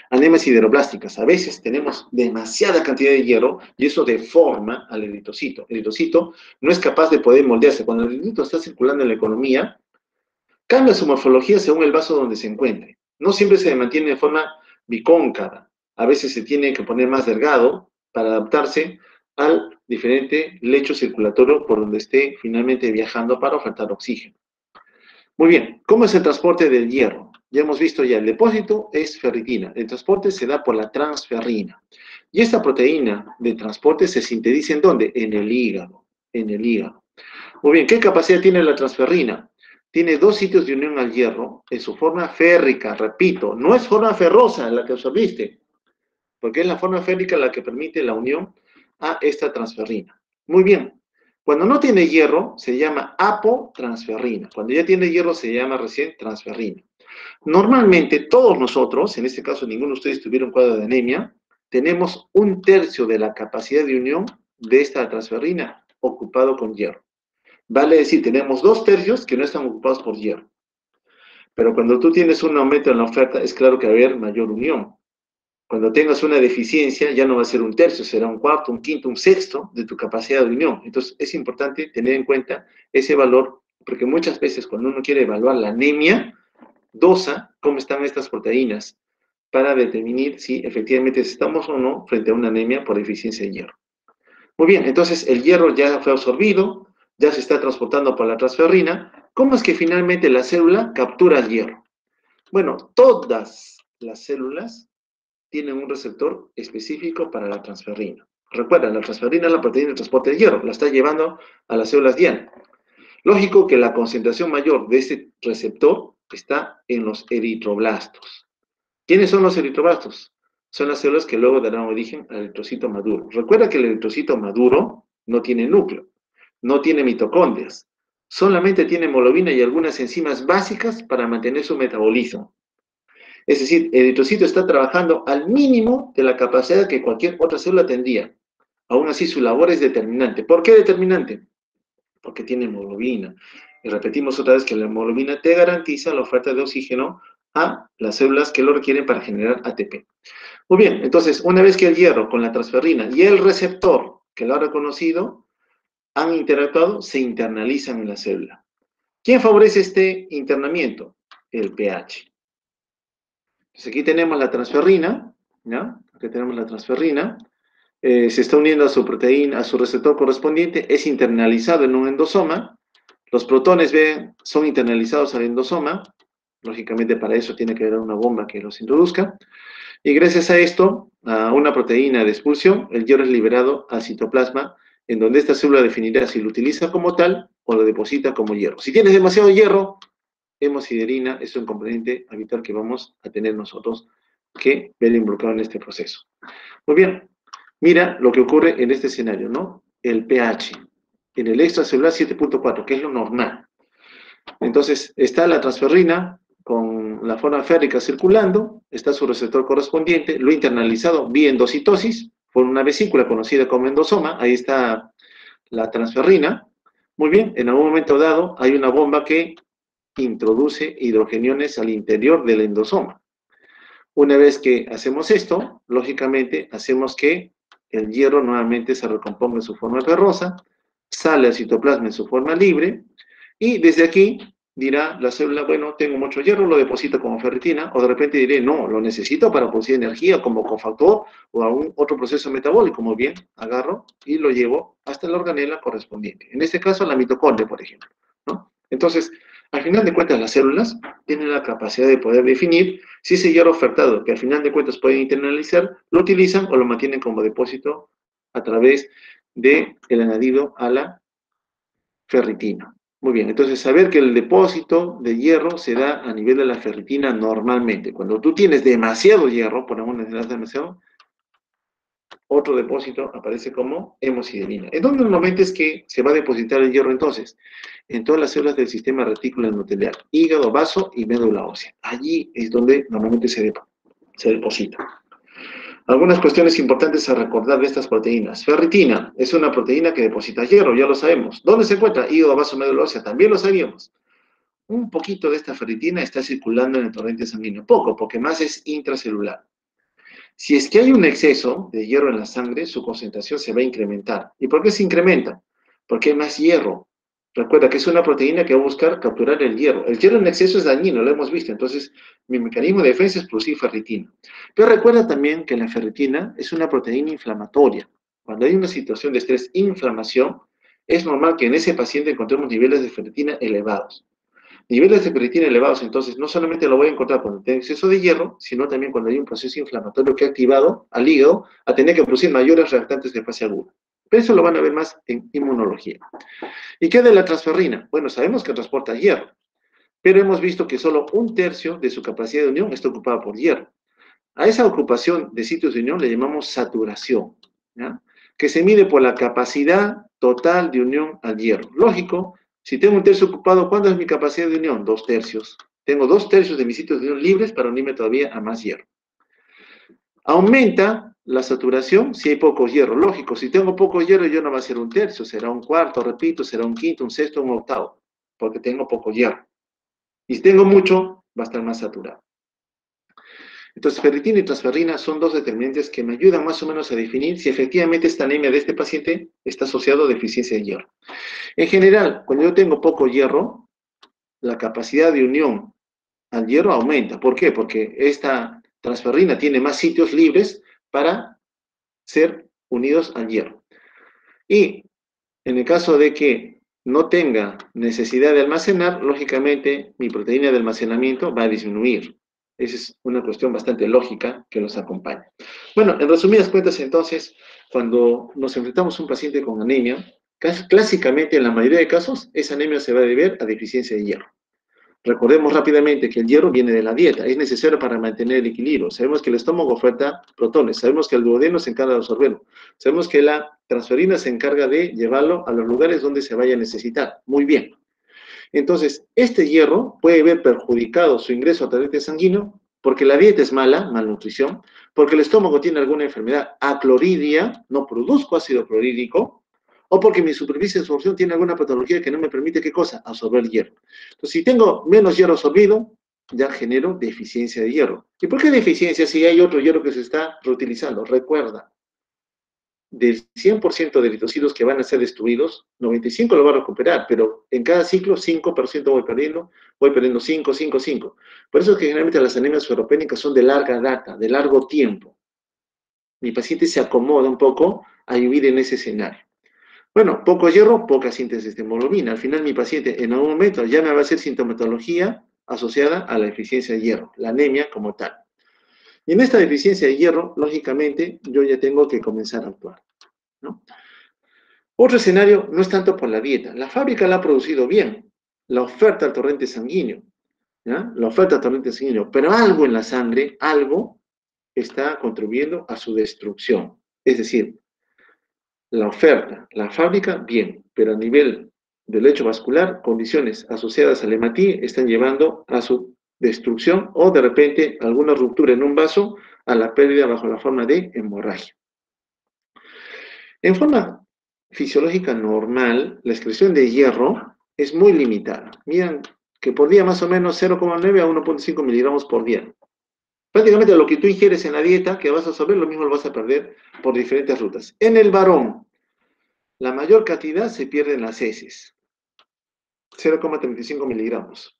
[SPEAKER 1] Anemias sideroblásticas. A veces tenemos demasiada cantidad de hierro y eso deforma al eritrocito. El eritrocito no es capaz de poder moldearse. Cuando el eritrocito está circulando en la economía, cambia su morfología según el vaso donde se encuentre. No siempre se mantiene de forma bicóncava. A veces se tiene que poner más delgado para adaptarse al diferente lecho circulatorio por donde esté finalmente viajando para ofertar oxígeno. Muy bien, ¿cómo es el transporte del hierro? Ya hemos visto ya, el depósito es ferritina, el transporte se da por la transferrina. Y esta proteína de transporte se sintetiza ¿en dónde? En el hígado, en el hígado. Muy bien, ¿qué capacidad tiene la transferrina? Tiene 2 sitios de unión al hierro en su forma férrica, repito, no es forma ferrosa la que absorbiste, porque es la forma férrica la que permite la unión a esta transferrina. Muy bien, cuando no tiene hierro se llama apotransferrina, cuando ya tiene hierro se llama recién transferrina. Normalmente todos nosotros, en este caso ninguno de ustedes tuviera un cuadro de anemia, tenemos 1/3 de la capacidad de unión de esta transferrina ocupado con hierro. Vale decir, tenemos 2/3 que no están ocupados por hierro. Pero cuando tú tienes un aumento en la oferta, es claro que va a haber mayor unión. Cuando tengas una deficiencia, ya no va a ser 1/3, será 1/4, 1/5, 1/6 de tu capacidad de unión. Entonces, es importante tener en cuenta ese valor, porque muchas veces cuando uno quiere evaluar la anemia, dosa cómo están estas proteínas para determinar si efectivamente estamos o no frente a una anemia por deficiencia de hierro. Muy bien, entonces el hierro ya fue absorbido, ya se está transportando por la transferrina. ¿Cómo es que finalmente la célula captura el hierro? Bueno, todas las células tienen un receptor específico para la transferrina. Recuerda, la transferrina es la proteína de transporte de hierro, la está llevando a las células diana. Lógico que la concentración mayor de ese receptor está en los eritroblastos. ¿Quiénes son los eritroblastos? Son las células que luego darán origen al eritrocito maduro. Recuerda que el eritrocito maduro no tiene núcleo, no tiene mitocondrias, solamente tiene hemoglobina y algunas enzimas básicas para mantener su metabolismo. Es decir, el eritrocito está trabajando al mínimo de la capacidad que cualquier otra célula tendría. Aún así, su labor es determinante. ¿Por qué determinante? Porque tiene hemoglobina. Y repetimos otra vez que la hemoglobina te garantiza la oferta de oxígeno a las células que lo requieren para generar ATP. Muy bien, entonces, una vez que el hierro con la transferrina y el receptor que lo ha reconocido han interactuado, se internalizan en la célula. ¿Quién favorece este internamiento? El pH. Entonces aquí tenemos la transferrina, ¿ya? Aquí tenemos la transferrina, se está uniendo a su proteína, a su receptor correspondiente, es internalizado en un endosoma, los protones B son internalizados al endosoma, Lógicamente para eso tiene que haber una bomba que los introduzca. Y gracias a esto, a una proteína de expulsión, el hierro es liberado al citoplasma, en donde esta célula definirá si lo utiliza como tal o lo deposita como hierro. Si tienes demasiado hierro, hemosiderina es un componente habitual que vamos a tener nosotros que ver involucrado en este proceso. Muy bien, mira lo que ocurre en este escenario, ¿no? El pH. En el extracelular 7.4, que es lo normal. Entonces, está la transferrina con la forma férrica circulando, está su receptor correspondiente, lo internalizado vía endocitosis por una vesícula conocida como endosoma, ahí está la transferrina. Muy bien, en algún momento dado hay una bomba que introduce hidrogeniones al interior del endosoma. Una vez que hacemos esto, lógicamente hacemos que el hierro nuevamente se recomponga en su forma ferrosa, sale al citoplasma en su forma libre, y desde aquí dirá la célula, bueno, tengo mucho hierro, lo deposito como ferritina, o de repente diré, no, lo necesito para producir energía como cofactor o algún otro proceso metabólico. Muy bien, agarro y lo llevo hasta la organela correspondiente. En este caso, la mitocondria, por ejemplo, ¿no? Entonces, al final de cuentas, las células tienen la capacidad de poder definir si ese hierro ofertado, que al final de cuentas pueden internalizar, lo utilizan o lo mantienen como depósito a través del añadido a la ferritina. Muy bien, entonces saber que el depósito de hierro se da a nivel de la ferritina normalmente. Cuando tú tienes demasiado hierro, ponemos demasiado, otro depósito aparece como hemosiderina. ¿En dónde normalmente es que se va a depositar el hierro entonces? En todas las células del sistema retículo endotelial, hígado, vaso y médula ósea. Allí es donde normalmente se deposita. Algunas cuestiones importantes a recordar de estas proteínas. Ferritina es una proteína que deposita hierro, ya lo sabemos. ¿Dónde se encuentra? Hígado, vaso, médula ósea, también lo sabíamos. Un poquito de esta ferritina está circulando en el torrente sanguíneo. Poco, porque más es intracelular. Si es que hay un exceso de hierro en la sangre, su concentración se va a incrementar. ¿Y por qué se incrementa? Porque hay más hierro. Recuerda que es una proteína que va a buscar capturar el hierro. El hierro en exceso es dañino, lo hemos visto. Entonces, mi mecanismo de defensa es producir ferritina. Pero recuerda también que la ferritina es una proteína inflamatoria. Cuando hay una situación de estrés, inflamación, es normal que en ese paciente encontremos niveles de ferritina elevados. Niveles de ferritina elevados, entonces, no solamente lo voy a encontrar cuando tenga exceso de hierro, sino también cuando hay un proceso inflamatorio que ha activado al hígado a tener que producir mayores reactantes de fase aguda. Pero eso lo van a ver más en inmunología. ¿Y qué de la transferrina? Bueno, sabemos que transporta hierro, pero hemos visto que solo 1/3 de su capacidad de unión está ocupada por hierro. A esa ocupación de sitios de unión le llamamos saturación, ¿ya? Que se mide por la capacidad total de unión al hierro. Lógico, si tengo 1/3 ocupado, ¿cuánto es mi capacidad de unión? 2/3. Tengo 2/3 de mis sitios de unión libres para unirme todavía a más hierro. Aumenta la saturación si hay poco hierro. Lógico, si tengo poco hierro, yo no va a ser 1/3, será 1/4, repito, será 1/5, 1/6, 1/8, porque tengo poco hierro. Y si tengo mucho, va a estar más saturado. Entonces, ferritina y transferrina son dos determinantes que me ayudan más o menos a definir si efectivamente esta anemia de este paciente está asociado a deficiencia de hierro. En general, cuando yo tengo poco hierro, la capacidad de unión al hierro aumenta. ¿Por qué? Porque esta transferrina tiene más sitios libres para ser unidos al hierro. Y en el caso de que no tenga necesidad de almacenar, lógicamente mi proteína de almacenamiento va a disminuir. Esa es una cuestión bastante lógica que nos acompaña. Bueno, en resumidas cuentas, entonces, cuando nos enfrentamos a un paciente con anemia, clásicamente en la mayoría de casos, esa anemia se va a deber a deficiencia de hierro. Recordemos rápidamente que el hierro viene de la dieta, es necesario para mantener el equilibrio. Sabemos que el estómago oferta protones, sabemos que el duodeno se encarga de absorberlo, sabemos que la transferina se encarga de llevarlo a los lugares donde se vaya a necesitar. Muy bien. Entonces, este hierro puede ver perjudicado su ingreso a torrente sanguíneo porque la dieta es mala, malnutrición, porque el estómago tiene alguna enfermedad, acloridia, no produzco ácido clorhídrico, o porque mi superficie de absorción tiene alguna patología que no me permite, ¿qué cosa? Absorber hierro. Entonces, si tengo menos hierro absorbido, ya genero deficiencia de hierro. ¿Y por qué deficiencia si hay otro hierro que se está reutilizando? Recuerda, del 100% de eritrocitos que van a ser destruidos, 95 lo va a recuperar, pero en cada ciclo 5% voy perdiendo 5, 5, 5. Por eso es que generalmente las anemias ferropénicas son de larga data, de largo tiempo. Mi paciente se acomoda un poco a vivir en ese escenario. Bueno, poco hierro, poca síntesis de hemoglobina. Al final mi paciente en algún momento ya me va a hacer sintomatología asociada a la deficiencia de hierro, la anemia como tal. Y en esta deficiencia de hierro, lógicamente, yo ya tengo que comenzar a actuar, ¿no? Otro escenario no es tanto por la dieta. La fábrica la ha producido bien, la oferta al torrente sanguíneo, ¿ya? La oferta al torrente sanguíneo, pero algo en la sangre, algo está contribuyendo a su destrucción. Es decir, la oferta, la fábrica, bien, pero a nivel del lecho vascular, condiciones asociadas al hematí están llevando a su destrucción o de repente alguna ruptura en un vaso a la pérdida bajo la forma de hemorragia. En forma fisiológica normal, la excreción de hierro es muy limitada. Miren que por día más o menos 0,9 a 1,5 miligramos por día. Prácticamente lo que tú ingieres en la dieta, que vas a absorber, lo mismo lo vas a perder por diferentes rutas. En el varón, la mayor cantidad se pierde en las heces, 0,35 miligramos.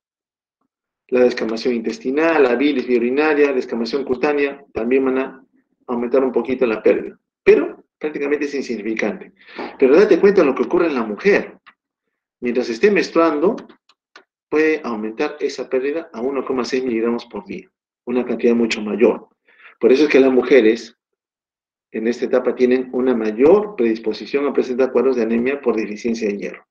[SPEAKER 1] La descamación intestinal, la bilis biurinaria, la descamación cutánea, también van a aumentar un poquito la pérdida. Pero prácticamente es insignificante. Pero date cuenta de lo que ocurre en la mujer. Mientras esté menstruando, puede aumentar esa pérdida a 1,6 miligramos por día. Una cantidad mucho mayor. Por eso es que las mujeres en esta etapa tienen una mayor predisposición a presentar cuadros de anemia por deficiencia de hierro.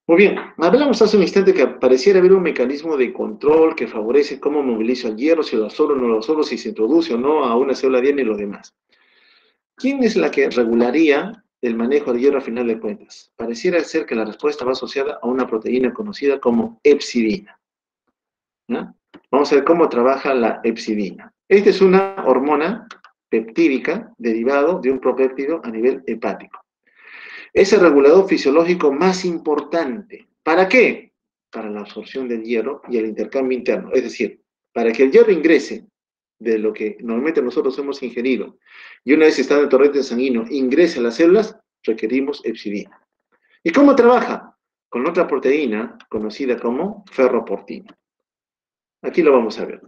[SPEAKER 1] Muy bien, hablamos hace un instante que pareciera haber un mecanismo de control que favorece cómo movilizo el hierro, si lo absorbo o no lo absorbo, si se introduce o no a una célula diana y lo demás. ¿Quién es la que regularía el manejo del hierro a final de cuentas? Pareciera ser que la respuesta va asociada a una proteína conocida como hepcidina, ¿no? Vamos a ver cómo trabaja la hepcidina. Esta es una hormona peptídica derivado de un propéptido a nivel hepático. Es el regulador fisiológico más importante. ¿Para qué? Para la absorción del hierro y el intercambio interno. Es decir, para que el hierro ingrese de lo que normalmente nosotros hemos ingerido y una vez está en el torrente sanguíneo ingrese a las células, requerimos hepcidina. ¿Y cómo trabaja? Con otra proteína conocida como ferroportina. Aquí lo vamos a ver.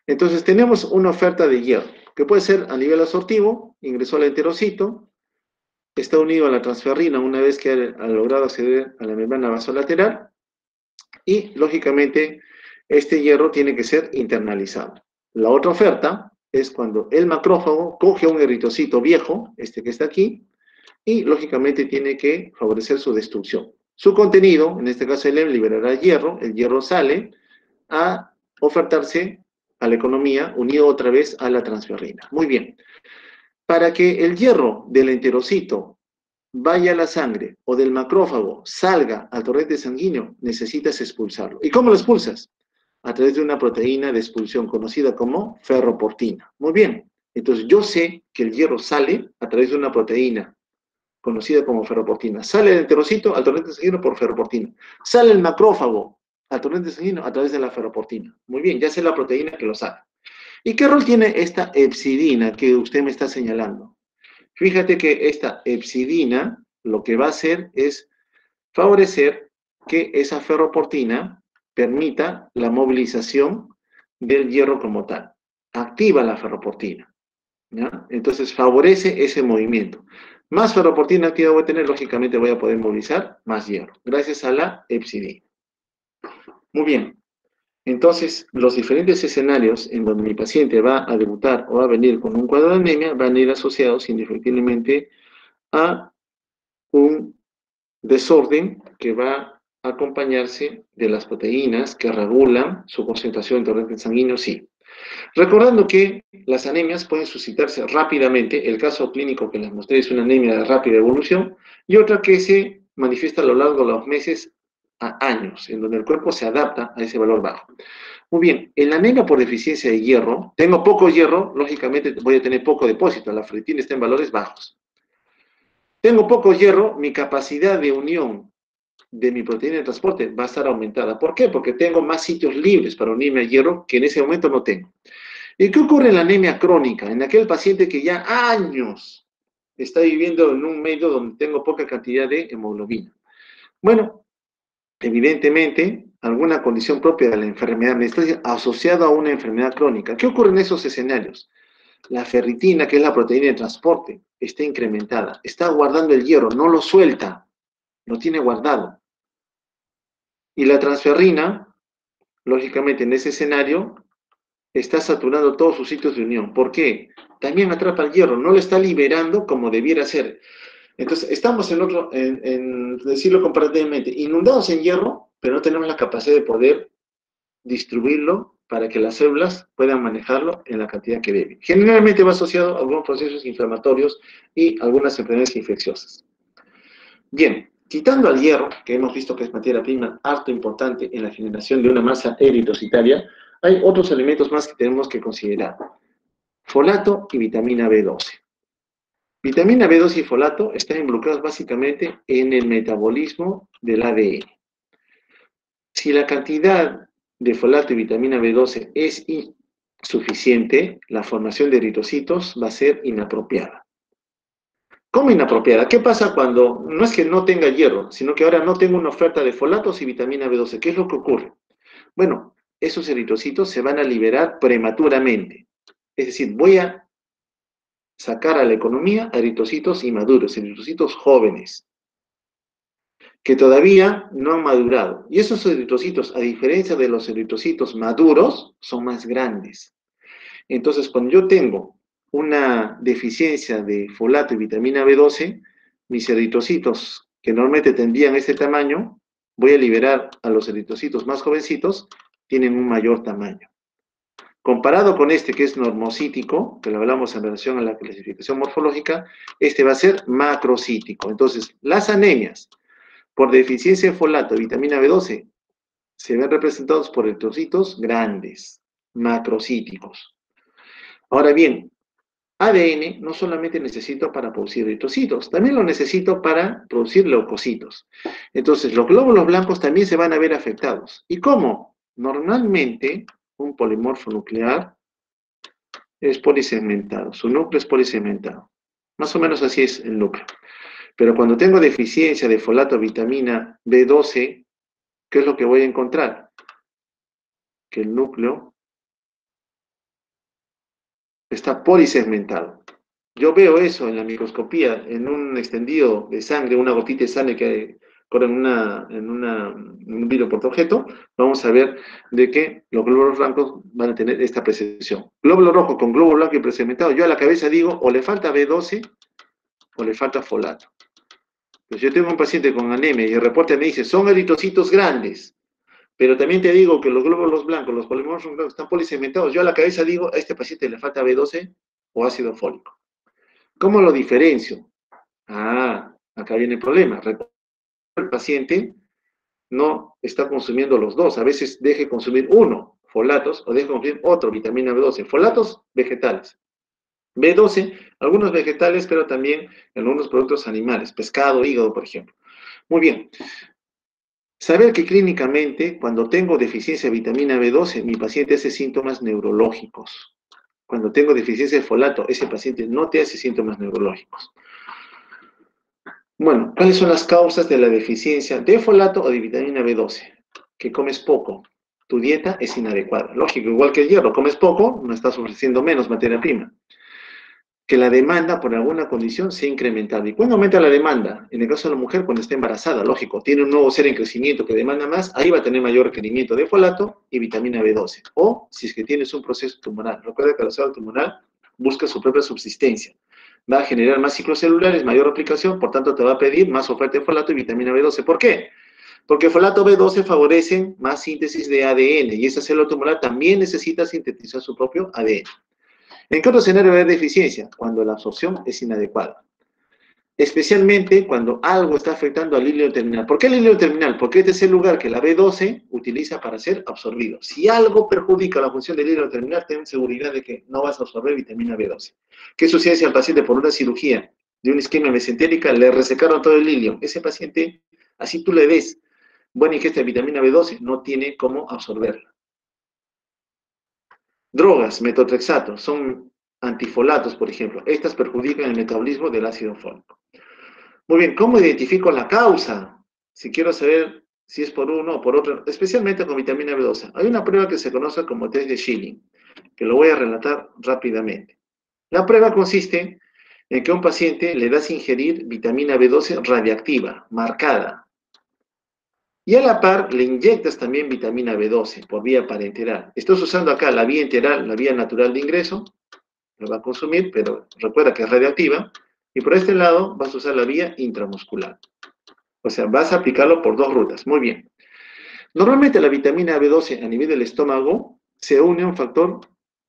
[SPEAKER 1] Entonces tenemos una oferta de hierro, que puede ser a nivel absortivo, ingresó al enterocito, está unido a la transferrina una vez que ha logrado acceder a la membrana vasolateral y, lógicamente, este hierro tiene que ser internalizado. La otra oferta es cuando el macrófago coge un eritrocito viejo, este que está aquí, y, lógicamente, tiene que favorecer su destrucción. Su contenido, en este caso el hemo, liberará el hierro sale a ofertarse a la economía unido otra vez a la transferrina. Muy bien. Para que el hierro del enterocito vaya a la sangre o del macrófago salga al torrente sanguíneo, necesitas expulsarlo. ¿Y cómo lo expulsas? A través de una proteína de expulsión conocida como ferroportina. Muy bien. Entonces yo sé que el hierro sale a través de una proteína conocida como ferroportina. Sale el enterocito al torrente sanguíneo por ferroportina. Sale el macrófago al torrente sanguíneo a través de la ferroportina. Muy bien, ya sé la proteína que lo saca. ¿Y qué rol tiene esta hepcidina que usted me está señalando? Fíjate que esta hepcidina lo que va a hacer es favorecer que esa ferroportina permita la movilización del hierro como tal. Activa la ferroportina, ¿ya? Entonces favorece ese movimiento. Más ferroportina activa voy a tener, lógicamente voy a poder movilizar más hierro, gracias a la hepcidina. Muy bien. Entonces, los diferentes escenarios en donde mi paciente va a debutar o va a venir con un cuadro de anemia van a ir asociados indefectiblemente a un desorden que va a acompañarse de las proteínas que regulan su concentración en torrente sanguíneo, sí. Recordando que las anemias pueden suscitarse rápidamente, el caso clínico que les mostré es una anemia de rápida evolución, y otra que se manifiesta a lo largo de los meses a años, en donde el cuerpo se adapta a ese valor bajo. Muy bien, en la anemia por deficiencia de hierro, tengo poco hierro, lógicamente voy a tener poco depósito, la ferritina está en valores bajos. Tengo poco hierro, mi capacidad de unión de mi proteína de transporte va a estar aumentada. ¿Por qué? Porque tengo más sitios libres para unirme al hierro que en ese momento no tengo. ¿Y qué ocurre en la anemia crónica? En aquel paciente que ya años está viviendo en un medio donde tengo poca cantidad de hemoglobina. Bueno, evidentemente, alguna condición propia de la enfermedad está asociada a una enfermedad crónica. ¿Qué ocurre en esos escenarios? La ferritina, que es la proteína de transporte, está incrementada, está guardando el hierro, no lo suelta, lo tiene guardado. Y la transferrina lógicamente en ese escenario está saturando todos sus sitios de unión. ¿Por qué? También atrapa el hierro, no lo está liberando como debiera ser. Entonces, estamos en decirlo comparativamente, inundados en hierro, pero no tenemos la capacidad de poder distribuirlo para que las células puedan manejarlo en la cantidad que deben. Generalmente va asociado a algunos procesos inflamatorios y algunas enfermedades infecciosas. Bien, quitando al hierro, que hemos visto que es materia prima harto importante en la generación de una masa eritrocitaria, hay otros elementos más que tenemos que considerar. Folato y vitamina B12. Vitamina B12 y folato están involucrados básicamente en el metabolismo del ADN. Si la cantidad de folato y vitamina B12 es insuficiente, la formación de eritrocitos va a ser inapropiada. ¿Cómo inapropiada? ¿Qué pasa cuando no es que no tenga hierro, sino que ahora no tengo una oferta de folatos y vitamina B12? ¿Qué es lo que ocurre? Bueno, esos eritrocitos se van a liberar prematuramente. Es decir, voy a sacar a la economía a eritrocitos inmaduros, eritrocitos jóvenes, que todavía no han madurado. Y esos eritrocitos, a diferencia de los eritrocitos maduros, son más grandes. Entonces, cuando yo tengo una deficiencia de folato y vitamina B12, mis eritrocitos, que normalmente tendrían este tamaño, voy a liberar a los eritrocitos más jovencitos, tienen un mayor tamaño. Comparado con este que es normocítico, que lo hablamos en relación a la clasificación morfológica, este va a ser macrocítico. Entonces, las anemias por deficiencia de folato y vitamina B12 se ven representados por eritrocitos grandes, macrocíticos. Ahora bien, ADN no solamente necesito para producir eritrocitos, también lo necesito para producir leucocitos. Entonces, los glóbulos blancos también se van a ver afectados. ¿Y cómo? Normalmente, un polimorfo nuclear es polisegmentado, su núcleo es polisegmentado. Más o menos así es el núcleo. Pero cuando tengo deficiencia de folato, vitamina B12, ¿qué es lo que voy a encontrar? Que el núcleo está polisegmentado. Yo veo eso en la microscopía, en un extendido de sangre, una gotita de sangre que corre en un vidrio portaobjeto, vamos a ver de que los glóbulos blancos van a tener esta precesión. Glóbulo rojo con glóbulo blanco y presegmentado, yo a la cabeza digo, o le falta B12 o le falta folato. Pues yo tengo un paciente con anemia y el reporte me dice, son eritrocitos grandes, pero también te digo que los glóbulos blancos, los polimorfos blancos están polisegmentados. Yo a la cabeza digo, a este paciente le falta B12 o ácido fólico. ¿Cómo lo diferencio? Ah, acá viene el problema. El paciente no está consumiendo los dos. A veces deje consumir uno, folatos, o deje consumir otro, vitamina B12. Folatos, vegetales. B12, algunos vegetales, pero también algunos productos animales, pescado, hígado, por ejemplo. Muy bien. Saber que clínicamente, cuando tengo deficiencia de vitamina B12, mi paciente hace síntomas neurológicos. Cuando tengo deficiencia de folato, ese paciente no te hace síntomas neurológicos. Bueno, ¿cuáles son las causas de la deficiencia de folato o de vitamina B12? Que comes poco, tu dieta es inadecuada. Lógico, igual que el hierro, comes poco, no estás ofreciendo menos materia prima. Que la demanda por alguna condición se ha incrementado. ¿Y cuándo aumenta la demanda? En el caso de la mujer, cuando está embarazada, lógico, tiene un nuevo ser en crecimiento que demanda más, ahí va a tener mayor requerimiento de folato y vitamina B12. O si es que tienes un proceso tumoral. Recuerda que la célula tumoral busca su propia subsistencia. Va a generar más ciclos celulares, mayor replicación, por tanto te va a pedir más oferta de folato y vitamina B12. ¿Por qué? Porque folato B12 favorecen más síntesis de ADN y esa célula tumoral también necesita sintetizar su propio ADN. ¿En qué otro escenario va a haber deficiencia? Cuando la absorción es inadecuada. Especialmente cuando algo está afectando al hilo terminal. ¿Por qué el hilo terminal? Porque este es el lugar que la B12 utiliza para ser absorbido. Si algo perjudica la función del hilo terminal, ten seguridad de que no vas a absorber vitamina B12. ¿Qué sucede si al paciente por una cirugía de una isquemia mesentérica le resecaron todo el hilio? Ese paciente, así tú le des buena ingesta de vitamina B12, no tiene cómo absorberla. Drogas, metotrexato, son antifolatos, por ejemplo. Estas perjudican el metabolismo del ácido fólico. Muy bien, ¿cómo identifico la causa? Si quiero saber si es por uno o por otro, especialmente con vitamina B12. Hay una prueba que se conoce como test de Schilling, que lo voy a relatar rápidamente. La prueba consiste en que a un paciente le das ingerir vitamina B12 radiactiva, marcada. Y a la par le inyectas también vitamina B12 por vía parenteral. Estás usando acá la vía enteral, la vía natural de ingreso, lo va a consumir, pero recuerda que es radioactiva, y por este lado vas a usar la vía intramuscular. O sea, vas a aplicarlo por dos rutas. Muy bien. Normalmente la vitamina B12 a nivel del estómago se une a un factor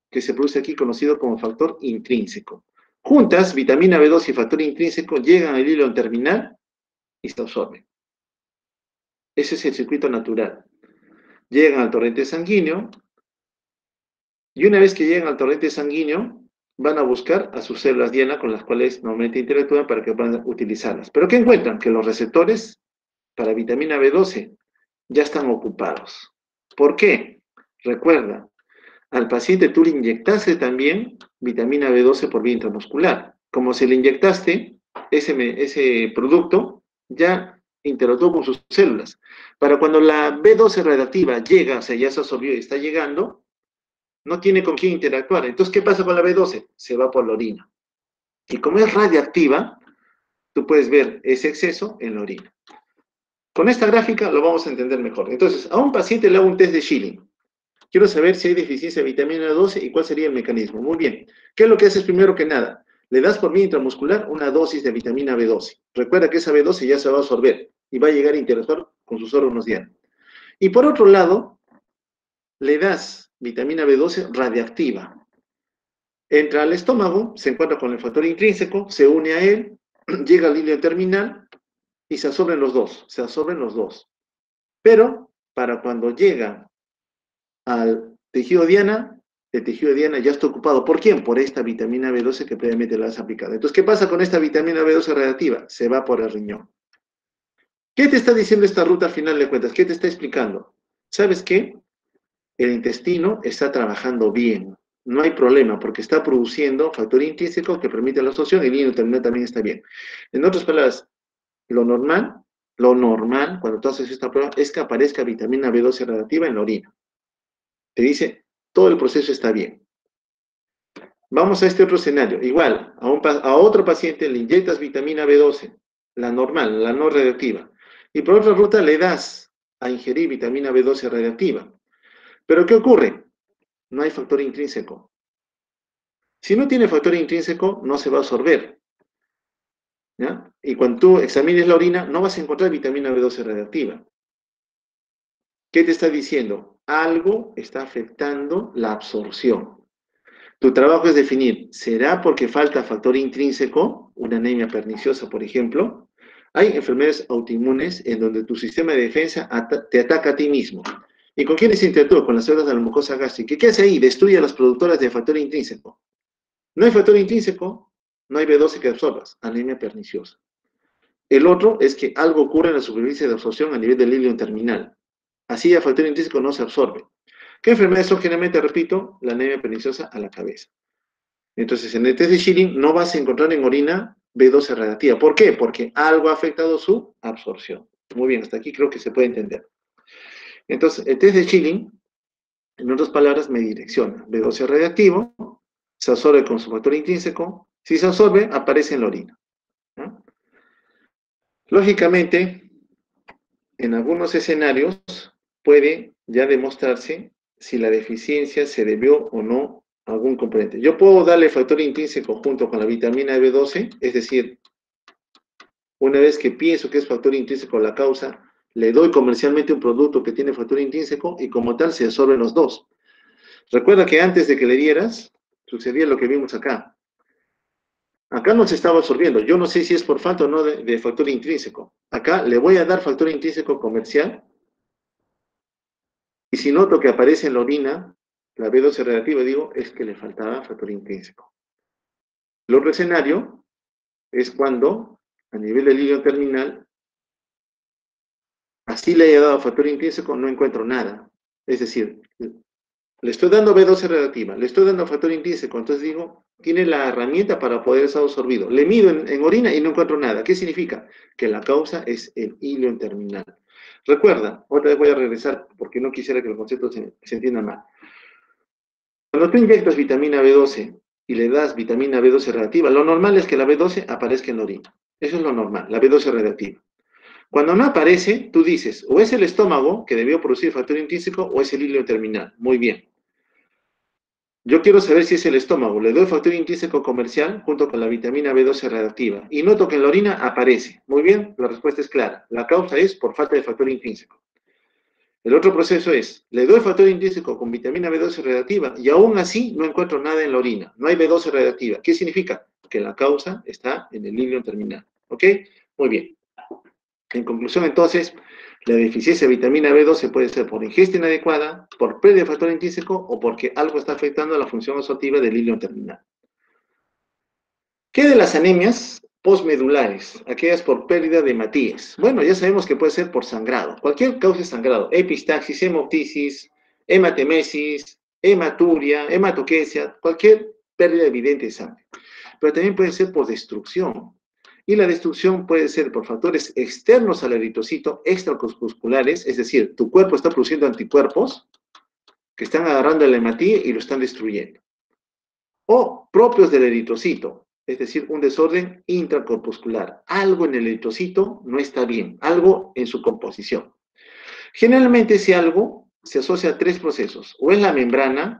[SPEAKER 1] que se produce aquí conocido como factor intrínseco. Juntas, vitamina B12 y factor intrínseco llegan al hilo terminal y se absorben. Ese es el circuito natural. Llegan al torrente sanguíneo y una vez que llegan al torrente sanguíneo, van a buscar a sus células diana con las cuales normalmente interactúan para que puedan utilizarlas. ¿Pero qué encuentran? Que los receptores para vitamina B12 ya están ocupados. ¿Por qué? Recuerda, al paciente tú le inyectaste también vitamina B12 por vía intramuscular. Como se le inyectaste ese producto, ya interactuó con sus células. Para cuando la B12 radiactiva llega, o sea, ya se absorbió y está llegando, no tiene con quién interactuar. Entonces, ¿qué pasa con la B12? Se va por la orina. Y como es radiactiva, tú puedes ver ese exceso en la orina. Con esta gráfica lo vamos a entender mejor. Entonces, a un paciente le hago un test de Schilling. Quiero saber si hay deficiencia de vitamina B12 y cuál sería el mecanismo. Muy bien. ¿Qué es lo que haces primero que nada? Le das por vía intramuscular una dosis de vitamina B12. Recuerda que esa B12 ya se va a absorber y va a llegar a interactuar con sus órganos diana. Y por otro lado, le das vitamina B12 radiactiva. Entra al estómago, se encuentra con el factor intrínseco, se une a él, llega al hilo terminal y se absorben los dos. Se absorben los dos. Pero para cuando llega al tejido diana, el tejido diana ya está ocupado. ¿Por quién? Por esta vitamina B12 que previamente la has aplicado. Entonces, ¿qué pasa con esta vitamina B12 radiactiva? Se va por el riñón. ¿Qué te está diciendo esta ruta al final de cuentas? ¿Qué te está explicando? ¿Sabes qué? El intestino está trabajando bien. No hay problema porque está produciendo factor intrínseco que permite la absorción y el hilo terminal también está bien. En otras palabras, lo normal, cuando tú haces esta prueba, es que aparezca vitamina B12 radiactiva en la orina. Te dice, todo el proceso está bien. Vamos a este otro escenario. Igual, a otro paciente le inyectas vitamina B12, la normal, la no radiactiva. Y por otra ruta le das a ingerir vitamina B12 radiactiva. Pero ¿qué ocurre? No hay factor intrínseco. Si no tiene factor intrínseco, no se va a absorber. ¿Ya? Y cuando tú examines la orina, no vas a encontrar vitamina B12 radiactiva. ¿Qué te está diciendo? Algo está afectando la absorción. Tu trabajo es definir, ¿será porque falta factor intrínseco, una anemia perniciosa, por ejemplo? Hay enfermedades autoinmunes en donde tu sistema de defensa te ataca a ti mismo. ¿Y con quiénes interactúa? Con las células de la mucosa gástrica. ¿Qué hace ahí? Destruye a las productoras de factor intrínseco. No hay factor intrínseco, no hay B12 que absorbas, anemia perniciosa. El otro es que algo ocurre en la superficie de absorción a nivel del hilo terminal. Así el factor intrínseco no se absorbe. ¿Qué enfermedades son generalmente, repito? La anemia perniciosa a la cabeza. Entonces, en el test de Schilling no vas a encontrar en orina B12 radiactiva. ¿Por qué? Porque algo ha afectado su absorción. Muy bien, hasta aquí creo que se puede entender. Entonces, el test de Schilling, en otras palabras, me direcciona. B12 radiactivo, se absorbe con su factor intrínseco. Si se absorbe, aparece en la orina. ¿No? Lógicamente, en algunos escenarios puede ya demostrarse si la deficiencia se debió o no a algún componente. Yo puedo darle factor intrínseco junto con la vitamina B12, es decir, una vez que pienso que es factor intrínseco la causa, le doy comercialmente un producto que tiene factor intrínseco y como tal se absorben los dos. Recuerda que antes de que le dieras, sucedía lo que vimos acá. Acá no se estaba absorbiendo. Yo no sé si es por falta o no de factor intrínseco. Acá le voy a dar factor intrínseco comercial y si noto que aparece en la orina, la B12 reactiva, digo, es que le faltaba factor intrínseco. El otro escenario es cuando, a nivel del hilo terminal, así le haya dado factor intrínseco, no encuentro nada. Es decir, le estoy dando B12 reactiva, le estoy dando factor intrínseco, entonces digo, tiene la herramienta para poder ser absorbido. Le mido en orina y no encuentro nada. ¿Qué significa? Que la causa es el hilo terminal. Recuerda, otra vez voy a regresar porque no quisiera que los conceptos se entiendan mal. Cuando tú inyectas vitamina B12 y le das vitamina B12 reactiva, lo normal es que la B12 aparezca en la orina. Eso es lo normal, la B12 reactiva. Cuando no aparece, tú dices, o es el estómago que debió producir factor intrínseco o es el hilo terminal. Muy bien. Yo quiero saber si es el estómago. Le doy factor intrínseco comercial junto con la vitamina B12 reactiva. Y noto que en la orina aparece. Muy bien, la respuesta es clara. La causa es por falta de factor intrínseco. El otro proceso es, le doy factor intrínseco con vitamina B12 reactiva y aún así no encuentro nada en la orina. No hay B12 reactiva. ¿Qué significa? Que la causa está en el hilo terminal. ¿Ok? Muy bien. En conclusión, entonces, la deficiencia de vitamina B12 puede ser por ingesta inadecuada, por pérdida de factor intrínseco o porque algo está afectando a la función absortiva del hilo terminal. ¿Qué de las anemias postmedulares? Aquellas por pérdida de hematíes. Bueno, ya sabemos que puede ser por sangrado. Cualquier causa de sangrado. Epistaxis, hemoptisis, hematemesis, hematuria, hematoquesia, cualquier pérdida evidente de sangre. Pero también puede ser por destrucción. Y la destrucción puede ser por factores externos al eritrocito, extracorpusculares, es decir, tu cuerpo está produciendo anticuerpos que están agarrando el hematíe y lo están destruyendo. O propios del eritrocito, es decir, un desorden intracorpuscular. Algo en el eritrocito no está bien, algo en su composición. Generalmente ese algo se asocia a tres procesos, o es la membrana,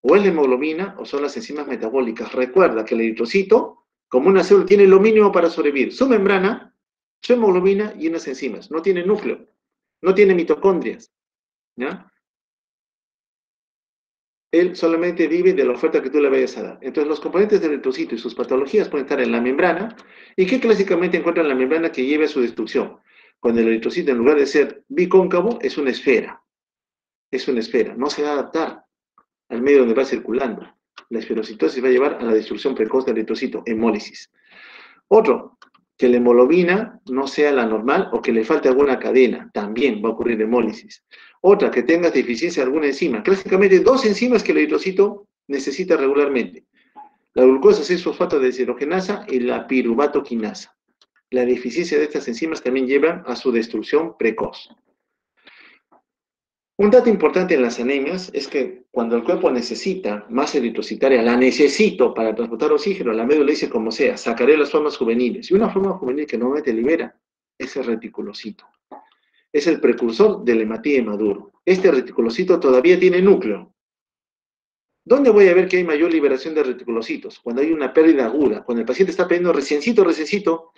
[SPEAKER 1] o es la hemoglobina, o son las enzimas metabólicas. Recuerda que el eritrocito, como una célula, tiene lo mínimo para sobrevivir. Su membrana, su hemoglobina y unas enzimas. No tiene núcleo, no tiene mitocondrias, ¿ya? Él solamente vive de la oferta que tú le vayas a dar. Entonces, los componentes del eritrocito y sus patologías pueden estar en la membrana, y que clásicamente encuentran la membrana que lleve a su destrucción. Cuando el eritrocito, en lugar de ser bicóncavo, es una esfera. Es una esfera. No se va a adaptar al medio donde va circulando. La esferocitosis va a llevar a la destrucción precoz del eritrocito, hemólisis. Otro, que la hemoglobina no sea la normal o que le falte alguna cadena, también va a ocurrir hemólisis. Otra, que tengas deficiencia de alguna enzima. Clásicamente, dos enzimas que el eritrocito necesita regularmente. La glucosa 6-fosfato de deshidrogenasa y la piruvatoquinasa. La deficiencia de estas enzimas también lleva a su destrucción precoz. Un dato importante en las anemias es que cuando el cuerpo necesita masa eritrocitaria, la necesito para transportar oxígeno, la médula dice como sea, sacaré las formas juveniles. Y una forma juvenil que normalmente libera es el reticulocito. Es el precursor del hematíe maduro. Este reticulocito todavía tiene núcleo. ¿Dónde voy a ver que hay mayor liberación de reticulocitos? Cuando hay una pérdida aguda, cuando el paciente está perdiendo reciencito,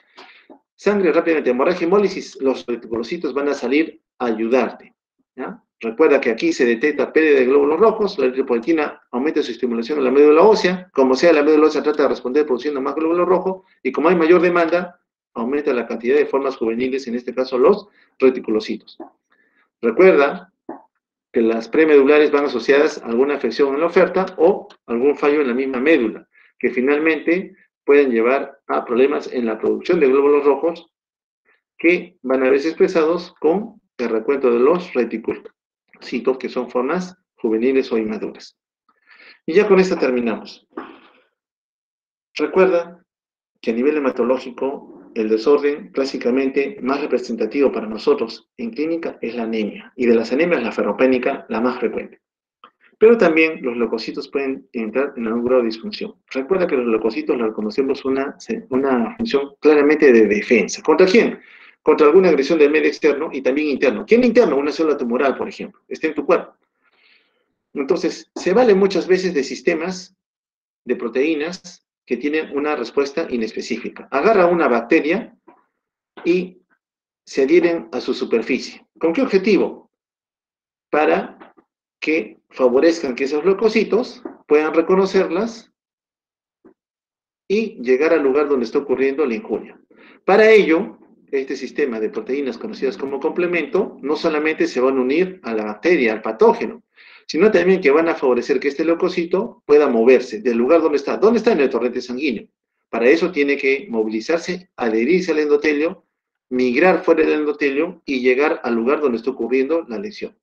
[SPEAKER 1] sangre rápidamente, hemorragia, hemólisis, los reticulocitos van a salir a ayudarte, ¿ya? Recuerda que aquí se detecta pérdida de glóbulos rojos, la eritropoyetina aumenta su estimulación en la médula ósea, como sea la médula ósea trata de responder produciendo más glóbulos rojos, y como hay mayor demanda, aumenta la cantidad de formas juveniles, en este caso los reticulocitos. Recuerda que las premedulares van asociadas a alguna afección en la oferta o algún fallo en la misma médula, que finalmente pueden llevar a problemas en la producción de glóbulos rojos que van a verse expresados con el recuento de los retículos, que son formas juveniles o inmaduras. Y ya con esta terminamos. Recuerda que a nivel hematológico, el desorden clásicamente más representativo para nosotros en clínica es la anemia, y de las anemias la ferropénica la más frecuente. Pero también los leucocitos pueden entrar en algún grado de disfunción. Recuerda que los leucocitos los reconocemos una función claramente de defensa. ¿Contra quién? Contra alguna agresión del medio externo y también interno. ¿Quién interno? Una célula tumoral, por ejemplo, está en tu cuerpo. Entonces, se vale muchas veces de sistemas de proteínas que tienen una respuesta inespecífica. Agarra una bacteria y se adhieren a su superficie. ¿Con qué objetivo? Para que favorezcan que esos leucocitos puedan reconocerlas y llegar al lugar donde está ocurriendo la injuria. Para ello, este sistema de proteínas conocidas como complemento no solamente se van a unir a la bacteria, al patógeno, sino también que van a favorecer que este leucocito pueda moverse del lugar donde está. ¿Dónde está? En el torrente sanguíneo. Para eso tiene que movilizarse, adherirse al endotelio, migrar fuera del endotelio y llegar al lugar donde está ocurriendo la lesión.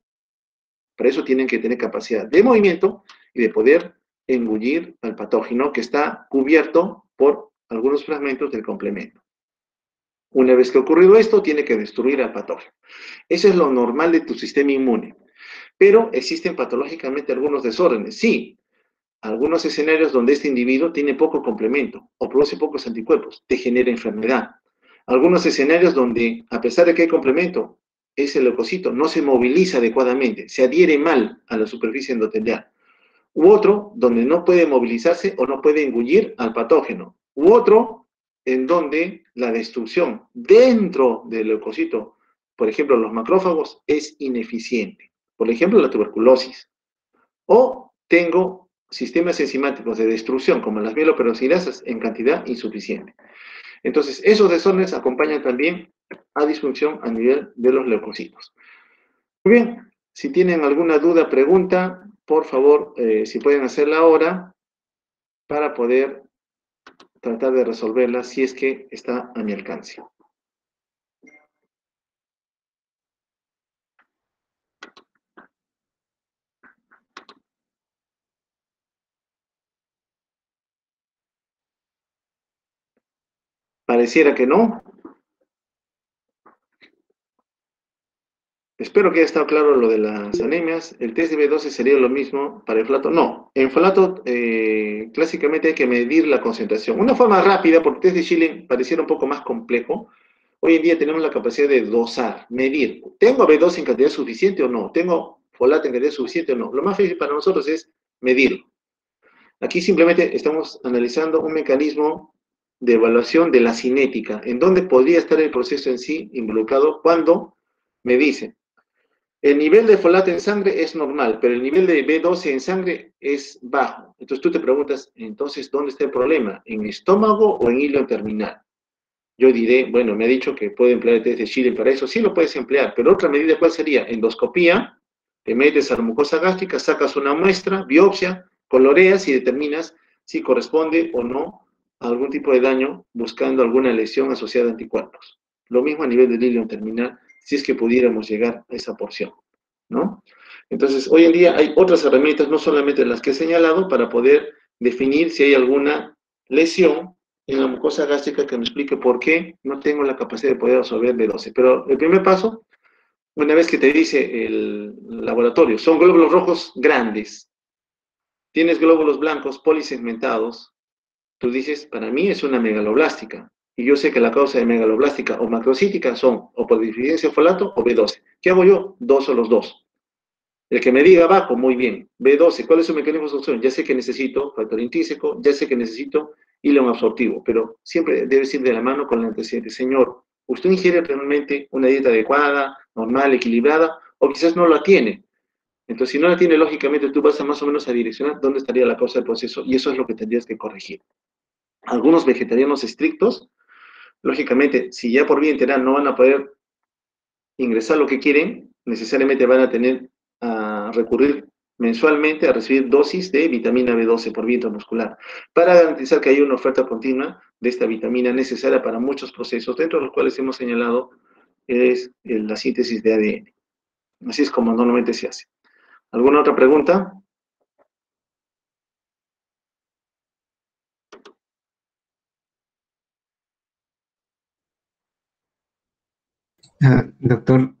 [SPEAKER 1] Para eso tienen que tener capacidad de movimiento y de poder engullir al patógeno que está cubierto por algunos fragmentos del complemento. Una vez que ha ocurrido esto, tiene que destruir al patógeno. Eso es lo normal de tu sistema inmune. Pero existen patológicamente algunos desórdenes. Sí, algunos escenarios donde este individuo tiene poco complemento o produce pocos anticuerpos, te genera enfermedad. Algunos escenarios donde, a pesar de que hay complemento, ese leucocito no se moviliza adecuadamente, se adhiere mal a la superficie endotelial. U otro donde no puede movilizarse o no puede engullir al patógeno. U otro en donde la destrucción dentro del leucocito, por ejemplo, los macrófagos, es ineficiente. Por ejemplo, la tuberculosis. O tengo sistemas enzimáticos de destrucción, como las mieloperoxidasas, en cantidad insuficiente. Entonces, esos desórdenes acompañan también a disfunción a nivel de los leucocitos. Muy bien, si tienen alguna duda, pregunta, por favor, si pueden hacerla ahora para poder tratar de resolverla si es que está a mi alcance. Pareciera que no. Espero que haya estado claro lo de las anemias. El test de B12 sería lo mismo para el folato. No, en folato clásicamente hay que medir la concentración. Una forma rápida, porque el test de Schilling pareciera un poco más complejo. Hoy en día tenemos la capacidad de dosar, medir. ¿Tengo B12 en cantidad suficiente o no? ¿Tengo folato en cantidad suficiente o no? Lo más fácil para nosotros es medirlo. Aquí simplemente estamos analizando un mecanismo de evaluación de la cinética, en donde podría estar el proceso en sí involucrado cuando me dice, el nivel de folato en sangre es normal, pero el nivel de B12 en sangre es bajo. Entonces tú te preguntas, entonces, ¿dónde está el problema? ¿En estómago o en hilo terminal? Yo diré, bueno, me ha dicho que puede emplear el test de Schilling para eso, sí lo puedes emplear, pero otra medida, ¿cuál sería? Endoscopía, te metes a la mucosa gástrica, sacas una muestra, biopsia, coloreas y determinas si corresponde o no a algún tipo de daño buscando alguna lesión asociada a anticuerpos. Lo mismo a nivel del hilo terminal, si es que pudiéramos llegar a esa porción, ¿no? Entonces, hoy en día hay otras herramientas, no solamente las que he señalado, para poder definir si hay alguna lesión en la mucosa gástrica que me explique por qué no tengo la capacidad de poder absorber B12. Pero el primer paso, una vez que te dice el laboratorio, son glóbulos rojos grandes, tienes glóbulos blancos polisegmentados, tú dices, para mí es una megaloblástica. Y yo sé que la causa de megaloblástica o macrocítica son o por deficiencia de folato o B12. ¿Qué hago yo? Dos o los dos. El que me diga abajo, muy bien. B12, ¿cuál es su mecanismo de absorción? Ya sé que necesito factor intrínseco, ya sé que necesito hilo absortivo, pero siempre debe ir de la mano con el antecedente. Señor, ¿usted ingiere realmente una dieta adecuada, normal, equilibrada? O quizás no la tiene. Entonces, si no la tiene, lógicamente tú vas a más o menos a direccionar dónde estaría la causa del proceso y eso es lo que tendrías que corregir. Algunos vegetarianos estrictos, lógicamente, si ya por vía enteral no van a poder ingresar lo que quieren, necesariamente van a tener a recurrir mensualmente a recibir dosis de vitamina B12 por vía intramuscular, para garantizar que haya una oferta continua de esta vitamina necesaria para muchos procesos, dentro de los cuales hemos señalado es la síntesis de ADN. Así es como normalmente se hace. ¿Alguna otra pregunta?
[SPEAKER 2] Doctor,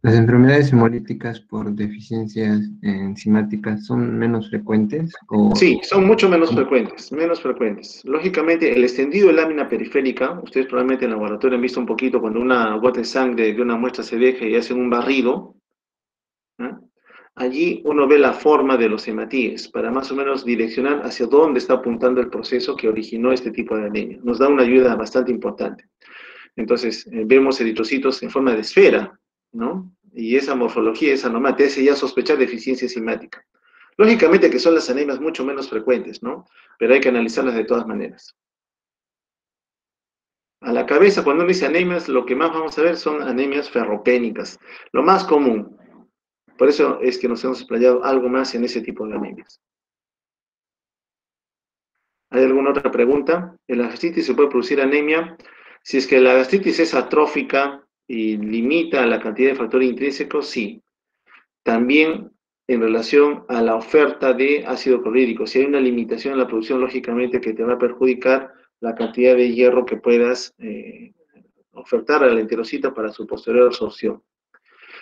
[SPEAKER 2] ¿las enfermedades hemolíticas por deficiencias enzimáticas son menos frecuentes o
[SPEAKER 1] Sí, son mucho menos frecuentes, menos frecuentes. Lógicamente, el extendido de lámina periférica, ustedes probablemente en el laboratorio han visto un poquito cuando una gota de sangre de una muestra se deja y hacen un barrido, ¿ah? Allí uno ve la forma de los hematíes para más o menos direccionar hacia dónde está apuntando el proceso que originó este tipo de anemia. Nos da una ayuda bastante importante. Entonces, vemos eritrocitos en forma de esfera, ¿no? Y esa morfología, esa anomía, te hace ya sospechar deficiencia enzimática. Lógicamente que son las anemias mucho menos frecuentes, ¿no? Pero hay que analizarlas de todas maneras. A la cabeza, cuando uno dice anemias, lo que más vamos a ver son anemias ferropénicas, lo más común. Por eso es que nos hemos explayado algo más en ese tipo de anemias. ¿Hay alguna otra pregunta? ¿En la gastritis se puede producir anemia? Si es que la gastritis es atrófica y limita la cantidad de factor intrínseco, sí. También en relación a la oferta de ácido clorhídrico. Si hay una limitación en la producción, lógicamente que te va a perjudicar la cantidad de hierro que puedas ofertar a la enterocita para su posterior absorción.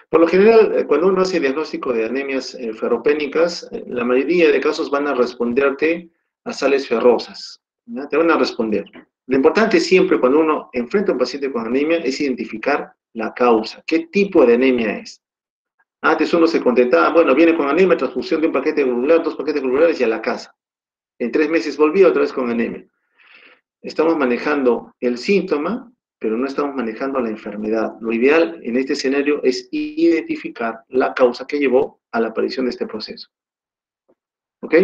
[SPEAKER 1] Por lo general, cuando uno hace diagnóstico de anemias ferropénicas, la mayoría de casos van a responderte a sales ferrosas, ¿ya? Te van a responder. Lo importante siempre cuando uno enfrenta a un paciente con anemia es identificar la causa, qué tipo de anemia es. Antes uno se contentaba, bueno, viene con anemia, transfusión de un paquete globular, 2 paquetes globulares y a la casa. En 3 meses volvía otra vez con anemia. Estamos manejando el síntoma, pero no estamos manejando la enfermedad. Lo ideal en este escenario es identificar la causa que llevó a la aparición de este proceso. ¿Ok?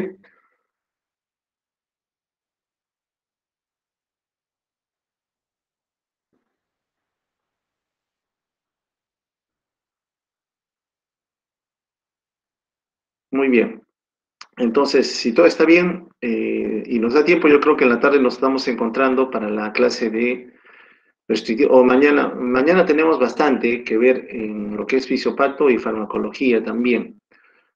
[SPEAKER 1] Muy bien. Entonces, si todo está bien y nos da tiempo, yo creo que en la tarde nos estamos encontrando para la clase de o mañana tenemos bastante que ver en lo que es fisiopato y farmacología también.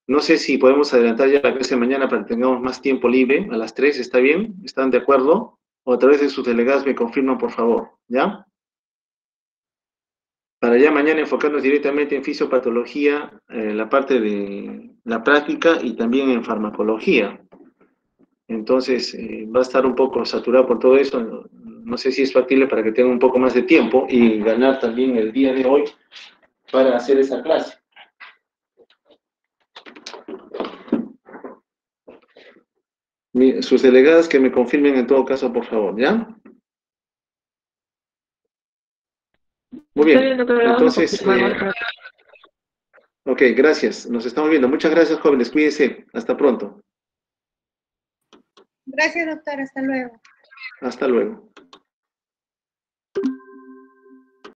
[SPEAKER 1] No sé si podemos adelantar ya la clase de mañana para que tengamos más tiempo libre, a las 3, ¿está bien? ¿Están de acuerdo? O a través de sus delegados me confirman, por favor, ¿ya? Para ya mañana enfocarnos directamente en fisiopatología, la parte de la práctica y también en farmacología. Entonces, va a estar un poco saturado por todo eso. No sé si es factible para que tenga un poco más de tiempo y ganar también el día de hoy para hacer esa clase. Sus delegadas que me confirmen en todo caso, por favor, ¿ya? Muy bien. Entonces, ok, gracias. Nos estamos viendo. Muchas gracias, jóvenes. Cuídense. Hasta pronto.
[SPEAKER 3] Gracias, doctor. Hasta luego.
[SPEAKER 1] Hasta luego.